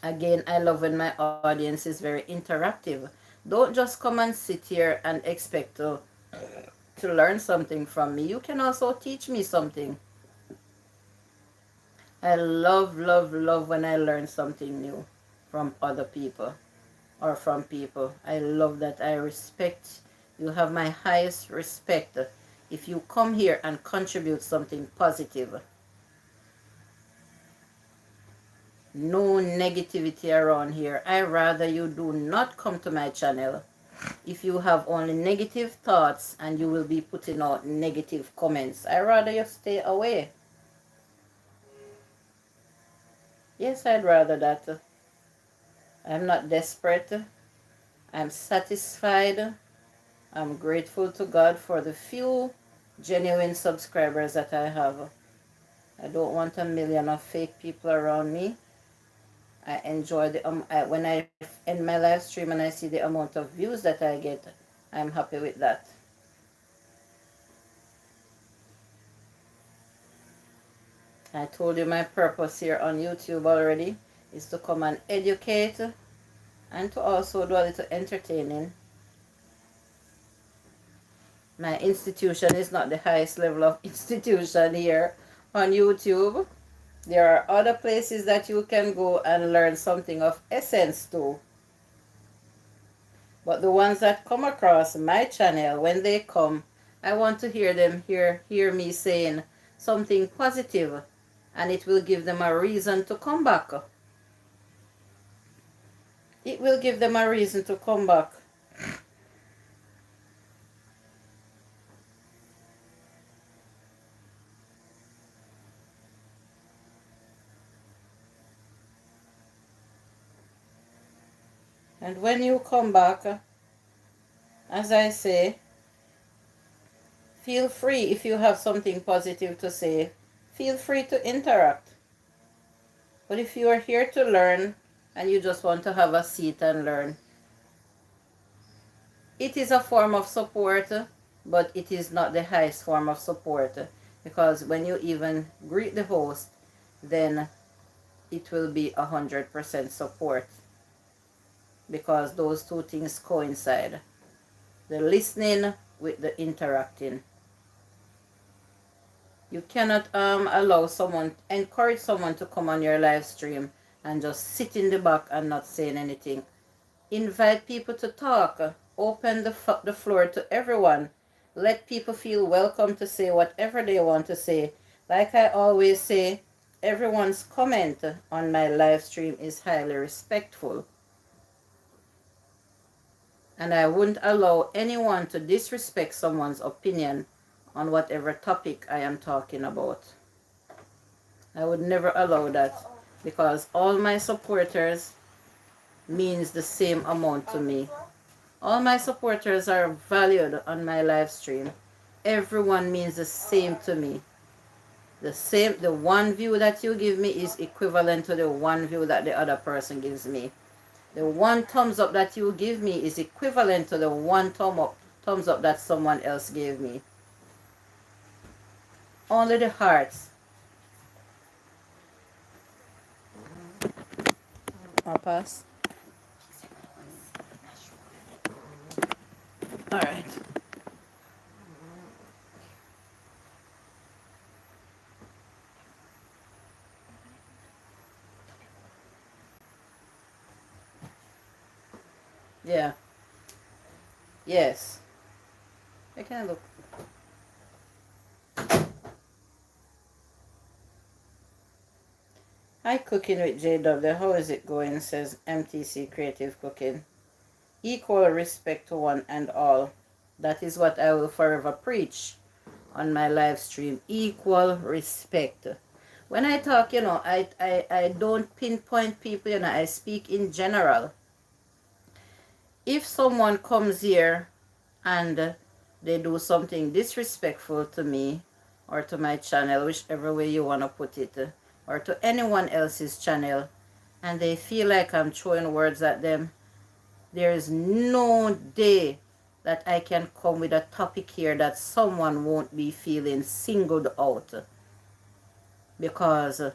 Again, I love when my audience is very interactive. Don't just come and sit here and expect to learn something from me. You can also teach me something. I love, love, love when I learn something new from other people or from people. I love that. I respect. You have my highest respect if you come here and contribute something positive. No negativity around here. I rather you do not come to my channel if you have only negative thoughts and you will be putting out negative comments. I rather you stay away. Yes, I'd rather that. I'm not desperate. I'm satisfied. I'm grateful to God for the few genuine subscribers that I have. I don't want a million of fake people around me. I enjoy when I end my live stream and I see the amount of views that I get, I'm happy with that. I told you my purpose here on YouTube already is to come and educate and to also do a little entertaining. My institution is not the highest level of institution here on YouTube. There are other places that you can go and learn something of essence too. But the ones that come across my channel, when they come, I want to hear them hear me saying something positive, and it will give them a reason to come back. It will give them a reason to come back. And when you come back, as I say, feel free. If you have something positive to say, feel free to interact. But if you are here to learn and you just want to have a seat and learn, it is a form of support, but it is not the highest form of support, because when you even greet the host, then it will be 100% support, because those two things coincide, the listening with the interacting. You cannot allow someone, encourage someone to come on your live stream and just sit in the back and not saying anything. Invite people to talk. Open the floor to everyone. Let people feel welcome to say whatever they want to say. Like I always say, everyone's comment on my live stream is highly respectful. And I wouldn't allow anyone to disrespect someone's opinion on whatever topic I am talking about. I would never allow that, because all my supporters means the same amount to me. All my supporters are valued on my live stream. Everyone means the same to me. The one view that you give me is equivalent to the one view that the other person gives me. The one thumbs up that you give me is equivalent to the one thumbs up that someone else gave me. Only the hearts. I'll pass. All right. Yeah. Yes. I can look. Hi, Cooking with JW. How is it going? Says MTC Creative Cooking. Equal respect to one and all. That is what I will forever preach on my live stream. Equal respect. When I talk, I don't pinpoint people, I speak in general. If someone comes here and they do something disrespectful to me or to my channel, whichever way you want to put it, or to anyone else's channel, and they feel like I'm throwing words at them, there is no day that I can come with a topic here that someone won't be feeling singled out because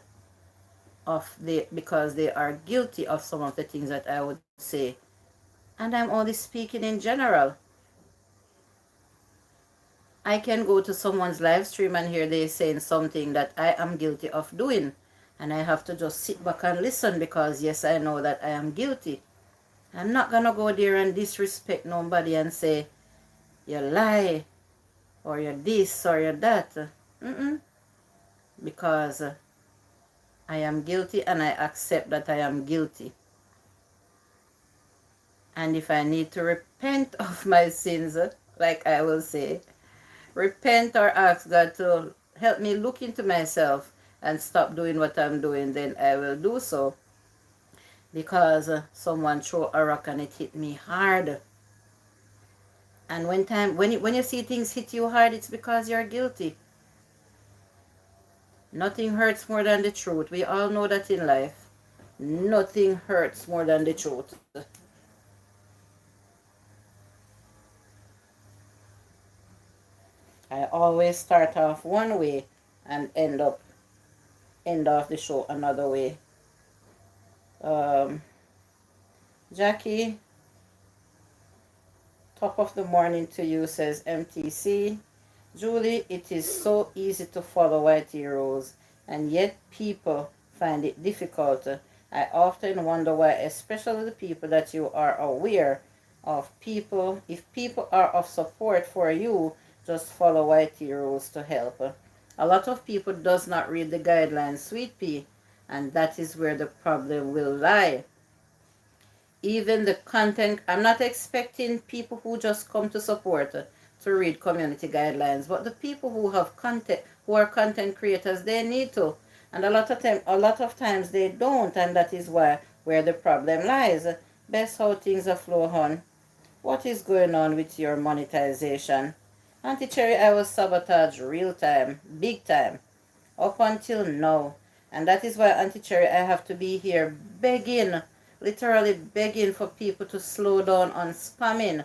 they are guilty of some of the things that I would say. And I'm only speaking in general. I can go to someone's live stream and hear they saying something that I am guilty of doing. And I have to just sit back and listen, because yes, I know that I am guilty. I'm not going to go there and disrespect nobody and say, you lie, or you're this, or you're that. Because I am guilty and I accept that I am guilty. And if I need to repent of my sins, like I will say, repent or ask God to help me look into myself and stop doing what I'm doing, then I will do so. Because someone threw a rock and it hit me hard. And when you see things hit you hard, it's because you're guilty. Nothing hurts more than the truth. We all know that in life. Nothing hurts more than the truth. I always start off one way and end off the show another way. Jackie, top of the morning to you, says MTC. Julie, it is so easy to follow Whitey Rose, and yet people find it difficult. I often wonder why, especially the people that you are aware of. If people are of support for you, just follow Whitey Rose to help. A lot of people does not read the guidelines, Sweet Pea, and that is where the problem will lie. Even the content, I'm not expecting people who just come to support to read community guidelines, but the people who have content, who are content creators, they need to. And a lot of times they don't, and that is where the problem lies. Best how things are flow on. What is going on with your monetization? Auntie Cherry, I was sabotaged real time, big time, up until now. And that is why, Auntie Cherry, I have to be here begging, literally begging for people to slow down on spamming,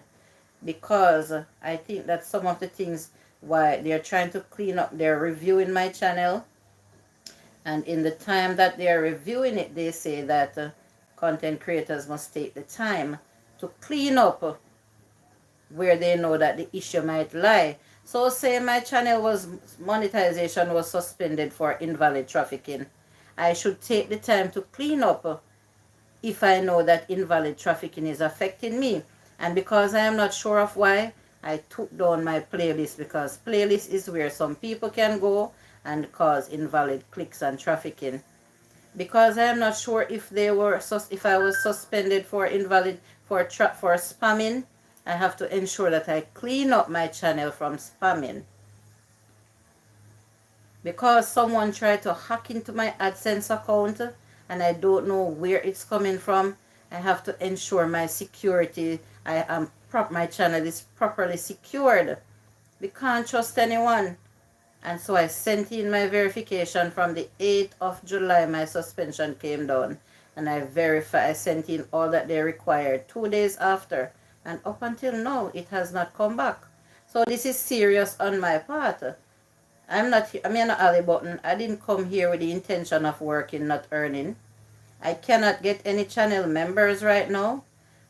because I think that some of the things why they're trying to clean up, they're reviewing my channel, and in the time that they're reviewing it, they say that content creators must take the time to clean up where they know that the issue might lie. So say my channel was monetization was suspended for invalid trafficking. I should take the time to clean up if I know that invalid trafficking is affecting me. And because I am not sure of why, I took down my playlist, because playlist is where some people can go and cause invalid clicks and trafficking. Because I am not sure if if I was suspended for invalid for spamming, I have to ensure that I clean up my channel from spamming. Because someone tried to hack into my AdSense account and I don't know where it's coming from, I have to ensure my security, my channel is properly secured. We can't trust anyone. And so I sent in my verification from the 8th of July. My suspension came down. And I sent in all that they required 2 days after. And up until now, it has not come back. So this is serious on my part. I'm an Ali Button. I didn't come here with the intention of working, not earning. I cannot get any channel members right now.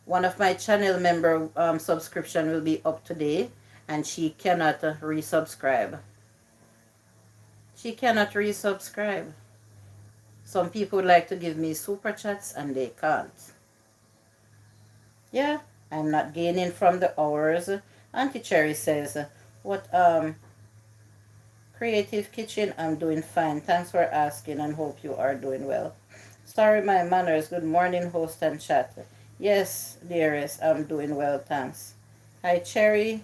One of my channel member subscription will be up today, and she cannot resubscribe. She cannot resubscribe. Some people would like to give me super chats and they can't. Yeah, I'm not gaining from the hours. Auntie Cherry says, what Creative Kitchen, I'm doing fine. Thanks for asking and hope you are doing well. Sorry my manners. Good morning, host and chat. Yes, dearest, I'm doing well, thanks. Hi Cherry.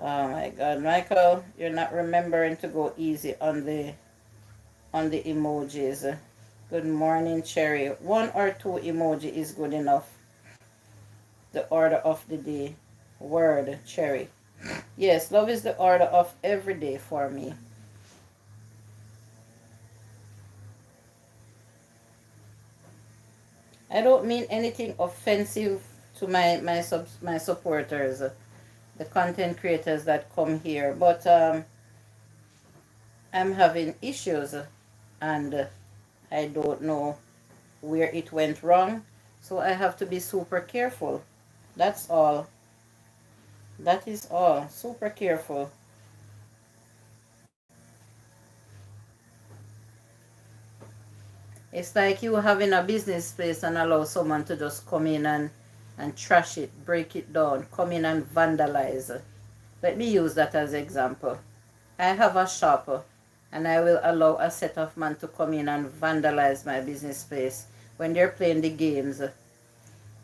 Oh my God, Michael, you're not remembering to go easy on the emojis. Good morning, Cherry. 1 or 2 emoji is good enough. The order of the day. Word, Cherry. Yes, love is the order of every day for me. I don't mean anything offensive to my supporters, the content creators that come here, but I'm having issues and I don't know where it went wrong, so I have to be super careful. That's all. That is all. Super careful. It's like you having a business space and allow someone to just come in and trash it, break it down, come in and vandalize. Let me use that as example. I have a shop and I will allow a set of men to come in and vandalize my business space. When they're playing the games,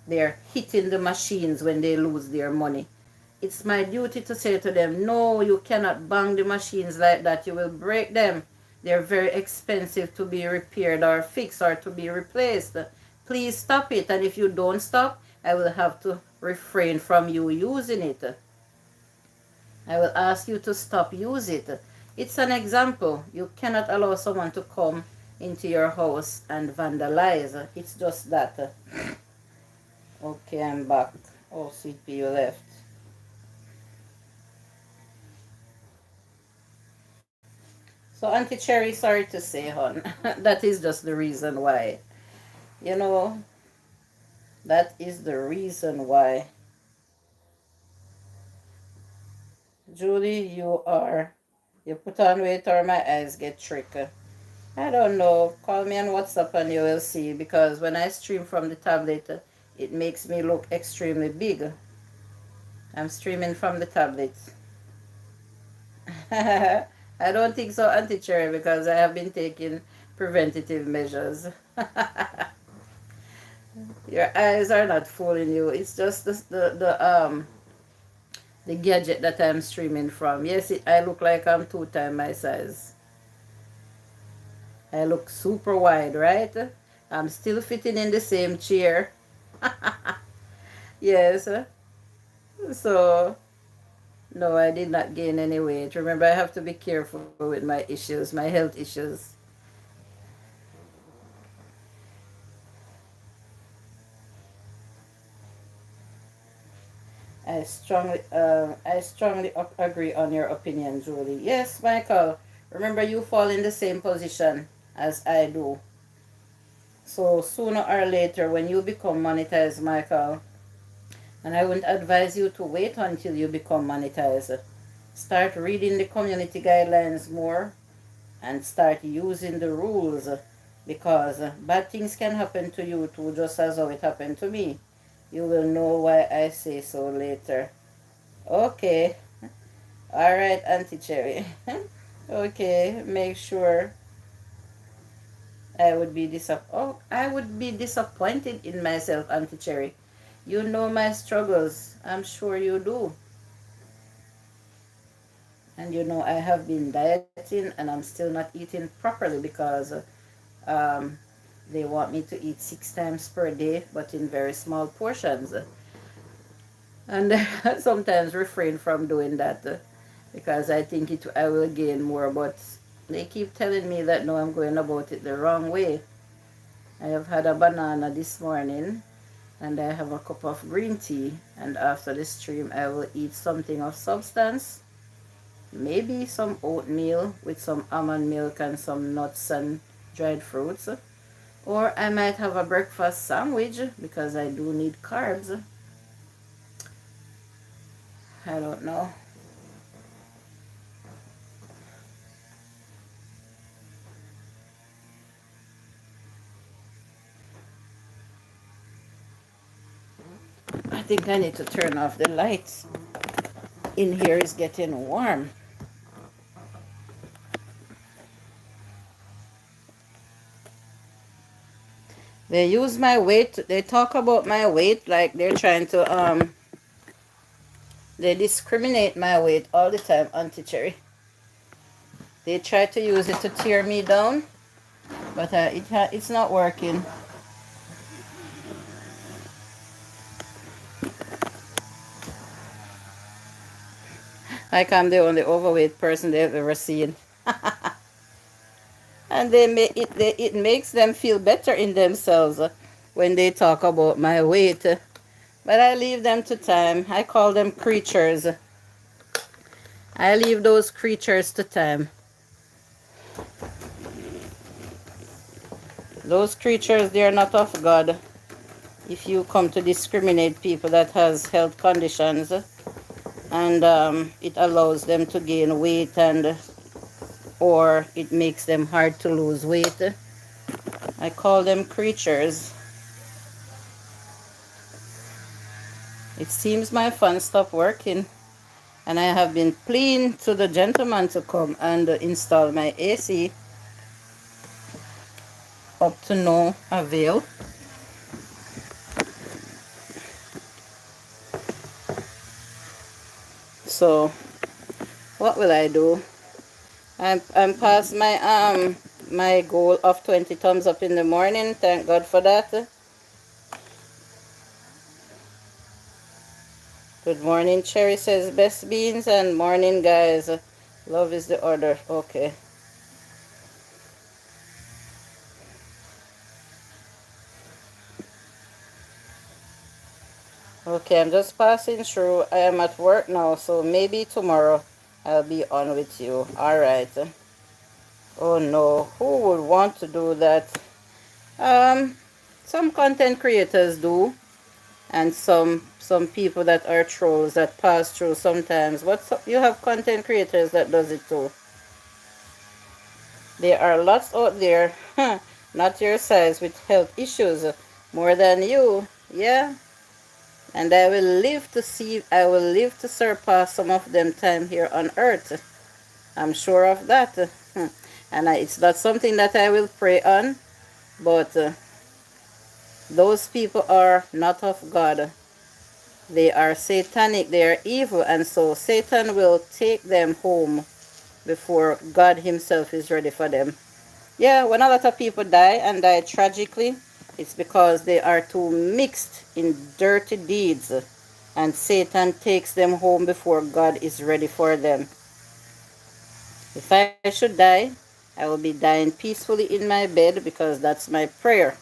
they're hitting the machines when they lose their money. It's my duty to say to them, no, you cannot bang the machines like that. You will break them. They're very expensive to be repaired or fixed or to be replaced. Please stop it. And if you don't stop, I will have to refrain from you using it. I will ask you to stop using it. It's an example. You cannot allow someone to come into your house and vandalize. It's just that. Okay, I'm back. Oh, sweet pea, you left. So, Auntie Cherry, sorry to say, hon, that is just the reason why. You know, that is the reason why. Julie, you put on weight or my eyes get tricky. I don't know. Call me on WhatsApp and you will see, because when I stream from the tablet, it makes me look extremely big. I'm streaming from the tablet. I don't think so, Auntie Cherry, because I have been taking preventative measures. Your eyes are not fooling you. It's just the gadget that I'm streaming from. Yes, I look like I'm 2 times my size. I look super wide, right? I'm still fitting in the same chair. Yes. So, no, I did not gain any weight. Remember, I have to be careful with my issues, my health issues. I strongly agree on your opinion, Julie. Yes, Michael. Remember, you fall in the same position as I do. So sooner or later, when you become monetized, Michael, and I wouldn't advise you to wait until you become monetized. Start reading the community guidelines more and start using the rules, because bad things can happen to you too, just as how it happened to me. You will know why I say so later. Okay. All right, Auntie Cherry. Okay, make sure. I would be disappointed in myself, Auntie Cherry. You know my struggles. I'm sure you do. And you know I have been dieting and I'm still not eating properly because um, they want me to eat 6 times per day, but in very small portions. And I sometimes refrain from doing that because I think I will gain more. But they keep telling me that no, I'm going about it the wrong way. I have had a banana this morning and I have a cup of green tea, and after the stream I will eat something of substance, maybe some oatmeal with some almond milk and some nuts and dried fruits, or I might have a breakfast sandwich because I do need carbs. I don't know. I think I need to turn off the lights. In here is getting warm. They use my weight. They talk about my weight like they're trying to they discriminate my weight all the time, Auntie Cherry. They try to use it to tear me down, but it's not working. Like I'm the only overweight person they've ever seen. And it makes them feel better in themselves when they talk about my weight. But I leave them to time. I call them creatures. I leave those creatures to time. Those creatures, they are not of God. If you come to discriminate people that has health conditions, and it allows them to gain weight, and or it makes them hard to lose weight, I call them creatures. It seems my fan stopped working, and I have been pleading to the gentleman to come and install my AC, up to no avail. So what will I do? I'm past my goal of 20 thumbs up in the morning. Thank God for that. Good morning, Cherry says best beans, and morning, guys. Love is the order. Okay. Okay, I'm just passing through. I am at work now, so maybe tomorrow I'll be on with you. All right. Oh no, who would want to do that? Some content creators do, and some people that are trolls that pass through sometimes. You have content creators that does it too. There are lots out there, not your size, with health issues more than you. Yeah. And I will live to surpass some of them time here on earth. I'm sure of that. And it's not something that I will pray on, but those people are not of God. They are satanic, they are evil, and so Satan will take them home before God himself is ready for them. Yeah, when a lot of people die and die tragically, it's because they are too mixed in dirty deeds, and Satan takes them home before God is ready for them. If I should die, I will be dying peacefully in my bed, because that's my prayer.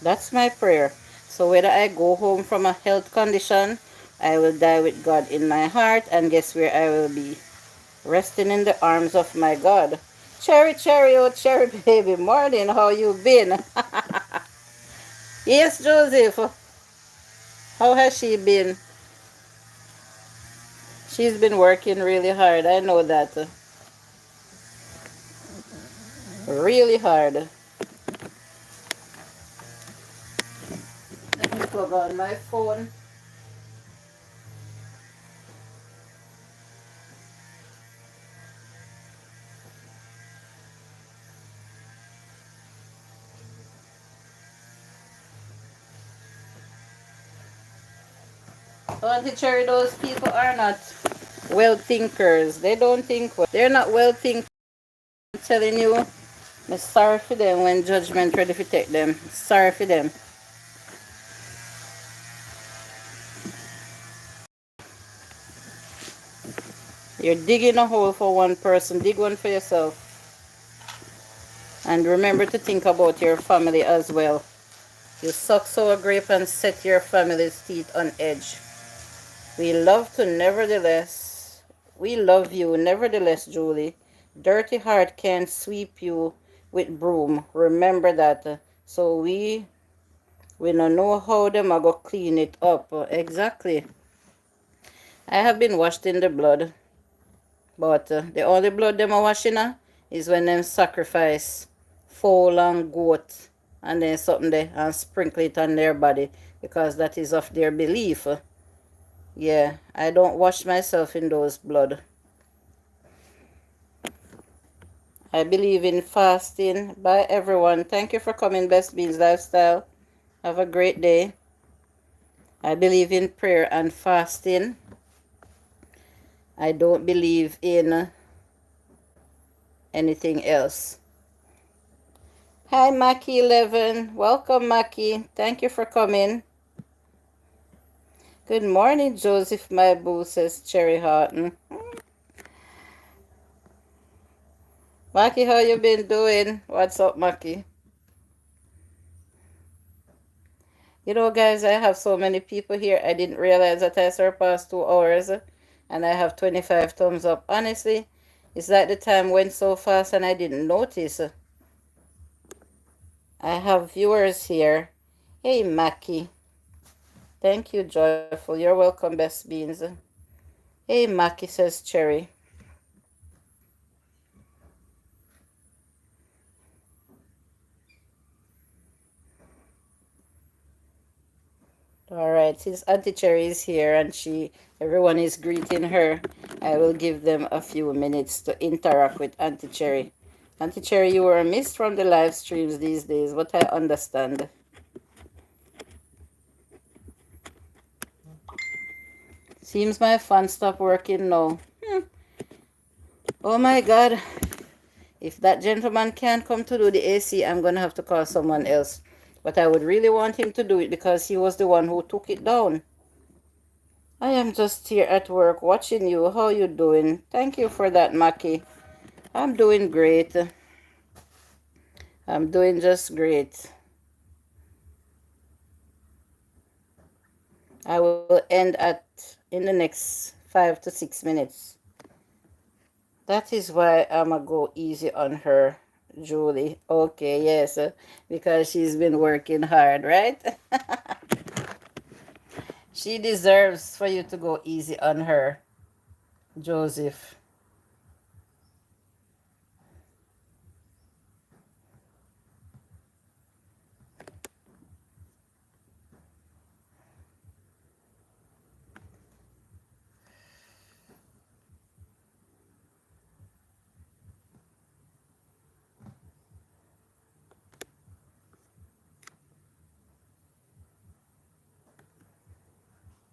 That's my prayer. So whether I go home from a health condition, I will die with God in my heart, and guess where I will be? Resting in the arms of my God. Cherry, cherry, oh cherry baby, morning, how you been? Yes, Joseph, how has she been? She's been working really hard. I know that. Really hard. Let me plug on my phone. Auntie Cherry, those people are not well thinkers. They don't think well. They're not well thinkers. I'm telling you, I'm sorry for them when judgment ready to take them. Sorry for them. You're digging a hole for one person. Dig one for yourself. And remember to think about your family as well. You suck sour grape and set your family's teeth on edge. We love to nevertheless. We love you nevertheless, Julie. Dirty heart can't sweep you with broom. Remember that. So we don't know how them are going to clean it up. Exactly. I have been washed in the blood. But the only blood them are washing is when them sacrifice fowl and goat and then something there and sprinkle it on their body because that is of their belief. Yeah, I don't wash myself in those blood. I believe in fasting. Bye everyone. Thank you for coming, Best Beans Lifestyle. Have a great day. I believe in prayer and fasting. I don't believe in anything else. Hi, Mackie11. Welcome, Mackie. Thank you for coming. Good morning, Joseph, my boo, says Cherry Horton. Mackie, how you been doing? What's up, Mackie? You know, guys, I have so many people here. I didn't realize that I surpassed 2 hours and I have 25 thumbs up. Honestly, it's like the time went so fast and I didn't notice. I have viewers here. Hey, Mackie. Thank you, Joyful. You're welcome, Best Beans. Hey, Mackie, says Cherry. All right, since Auntie Cherry is here and everyone is greeting her, I will give them a few minutes to interact with Auntie Cherry. Auntie Cherry, you were missed from the live streams these days, but I understand. Seems my fan stopped working now. Oh my God. If that gentleman can't come to do the AC, I'm going to have to call someone else. But I would really want him to do it because he was the one who took it down. I am just here at work watching you. How you doing? Thank you for that, Mackie. I'm doing great. I'm doing just great. I will end in the next 5 to 6 minutes. That is why I'm going to go easy on her, Julie. Okay, yes, because she's been working hard, right? She deserves for you to go easy on her, Joseph.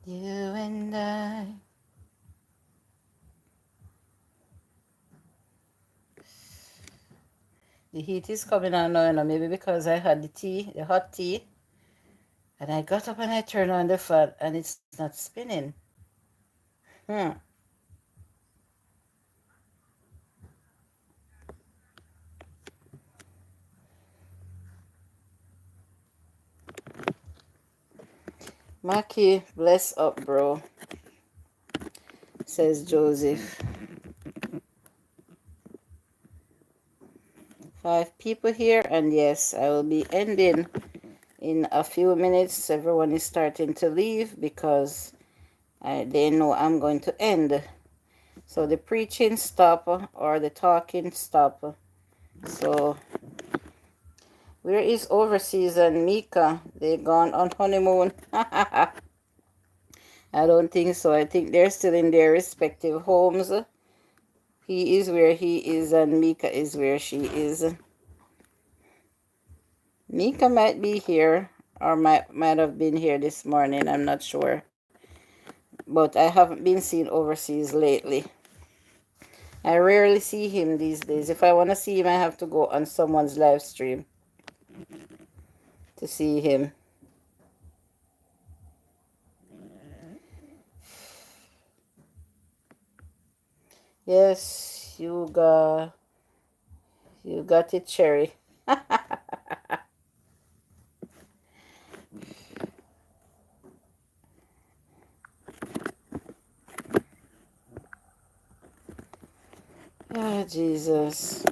You and I. The heat is coming on now, maybe because I had the hot tea, and I got up and I turned on the fan, and it's not spinning. Mackie, bless up, bro, says Joseph. 5 people here, and yes, I will be ending in a few minutes. Everyone is starting to leave because they know I'm going to end. So the preaching stop or the talking stop. So where is Overseas and Mika? They gone on honeymoon. I don't think so. I think they're still in their respective homes. He is where he is and Mika is where she is. Mika might be here or might have been here this morning. I'm not sure. But I haven't been seen Overseas lately. I rarely see him these days. If I want to see him, I have to go on someone's live stream to see him. Yes, you got it, Cherry. Ah, Jesus.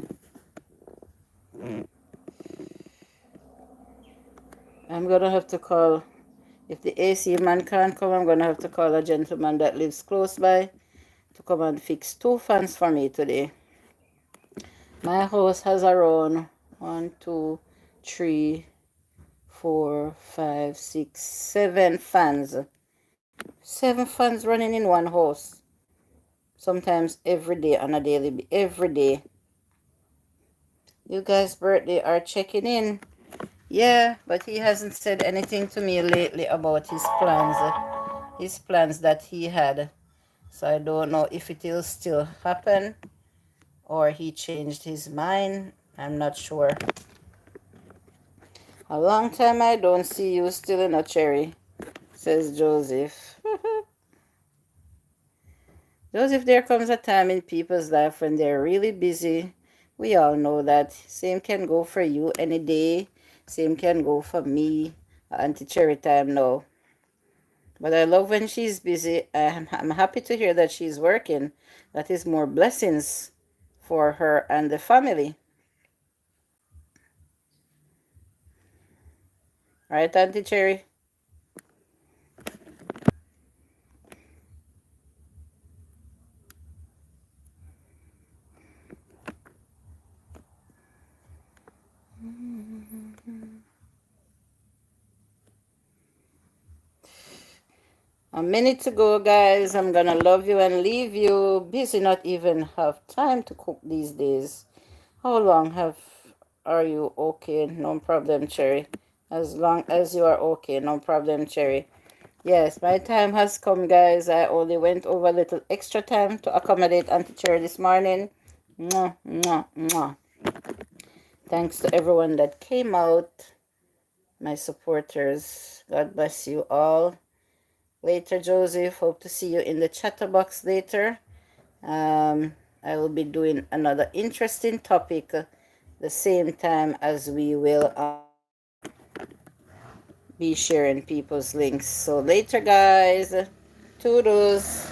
I'm gonna have to call. If the AC man can't come, I'm gonna have to call a gentleman that lives close by to come and fix 2 fans for me today. My house has around 1, 2, 3, 4, 5, 6, 7 fans. 7 fans running in one house. Sometimes every day on a daily, every day. You guys' birthday are checking in. Yeah, but he hasn't said anything to me lately about his plans that he had. So I don't know if it will still happen or he changed his mind. I'm not sure. A long time I don't see you still in a cherry, says Joseph. Joseph, there comes a time in people's life when they're really busy. We all know that. Same can go for you any day. Same can go for me. Auntie Cherry time now. But I love when she's busy. I'm happy to hear that she's working. That is more blessings for her and the family. Right, Auntie Cherry? A minute to go, guys. I'm gonna love you and leave you. Busy, not even have time to cook these days. How long are you okay? No problem, Cherry. As long as you are okay, no problem, Cherry. Yes, my time has come, guys. I only went over a little extra time to accommodate Auntie Cherry this morning. Mwah, mwah, mwah. Thanks to everyone that came out, my supporters. God bless you all. Later, Joseph. Hope to see you in the chatterbox later. I will be doing another interesting topic the same time as we will be sharing people's links. So later, guys. Toodles.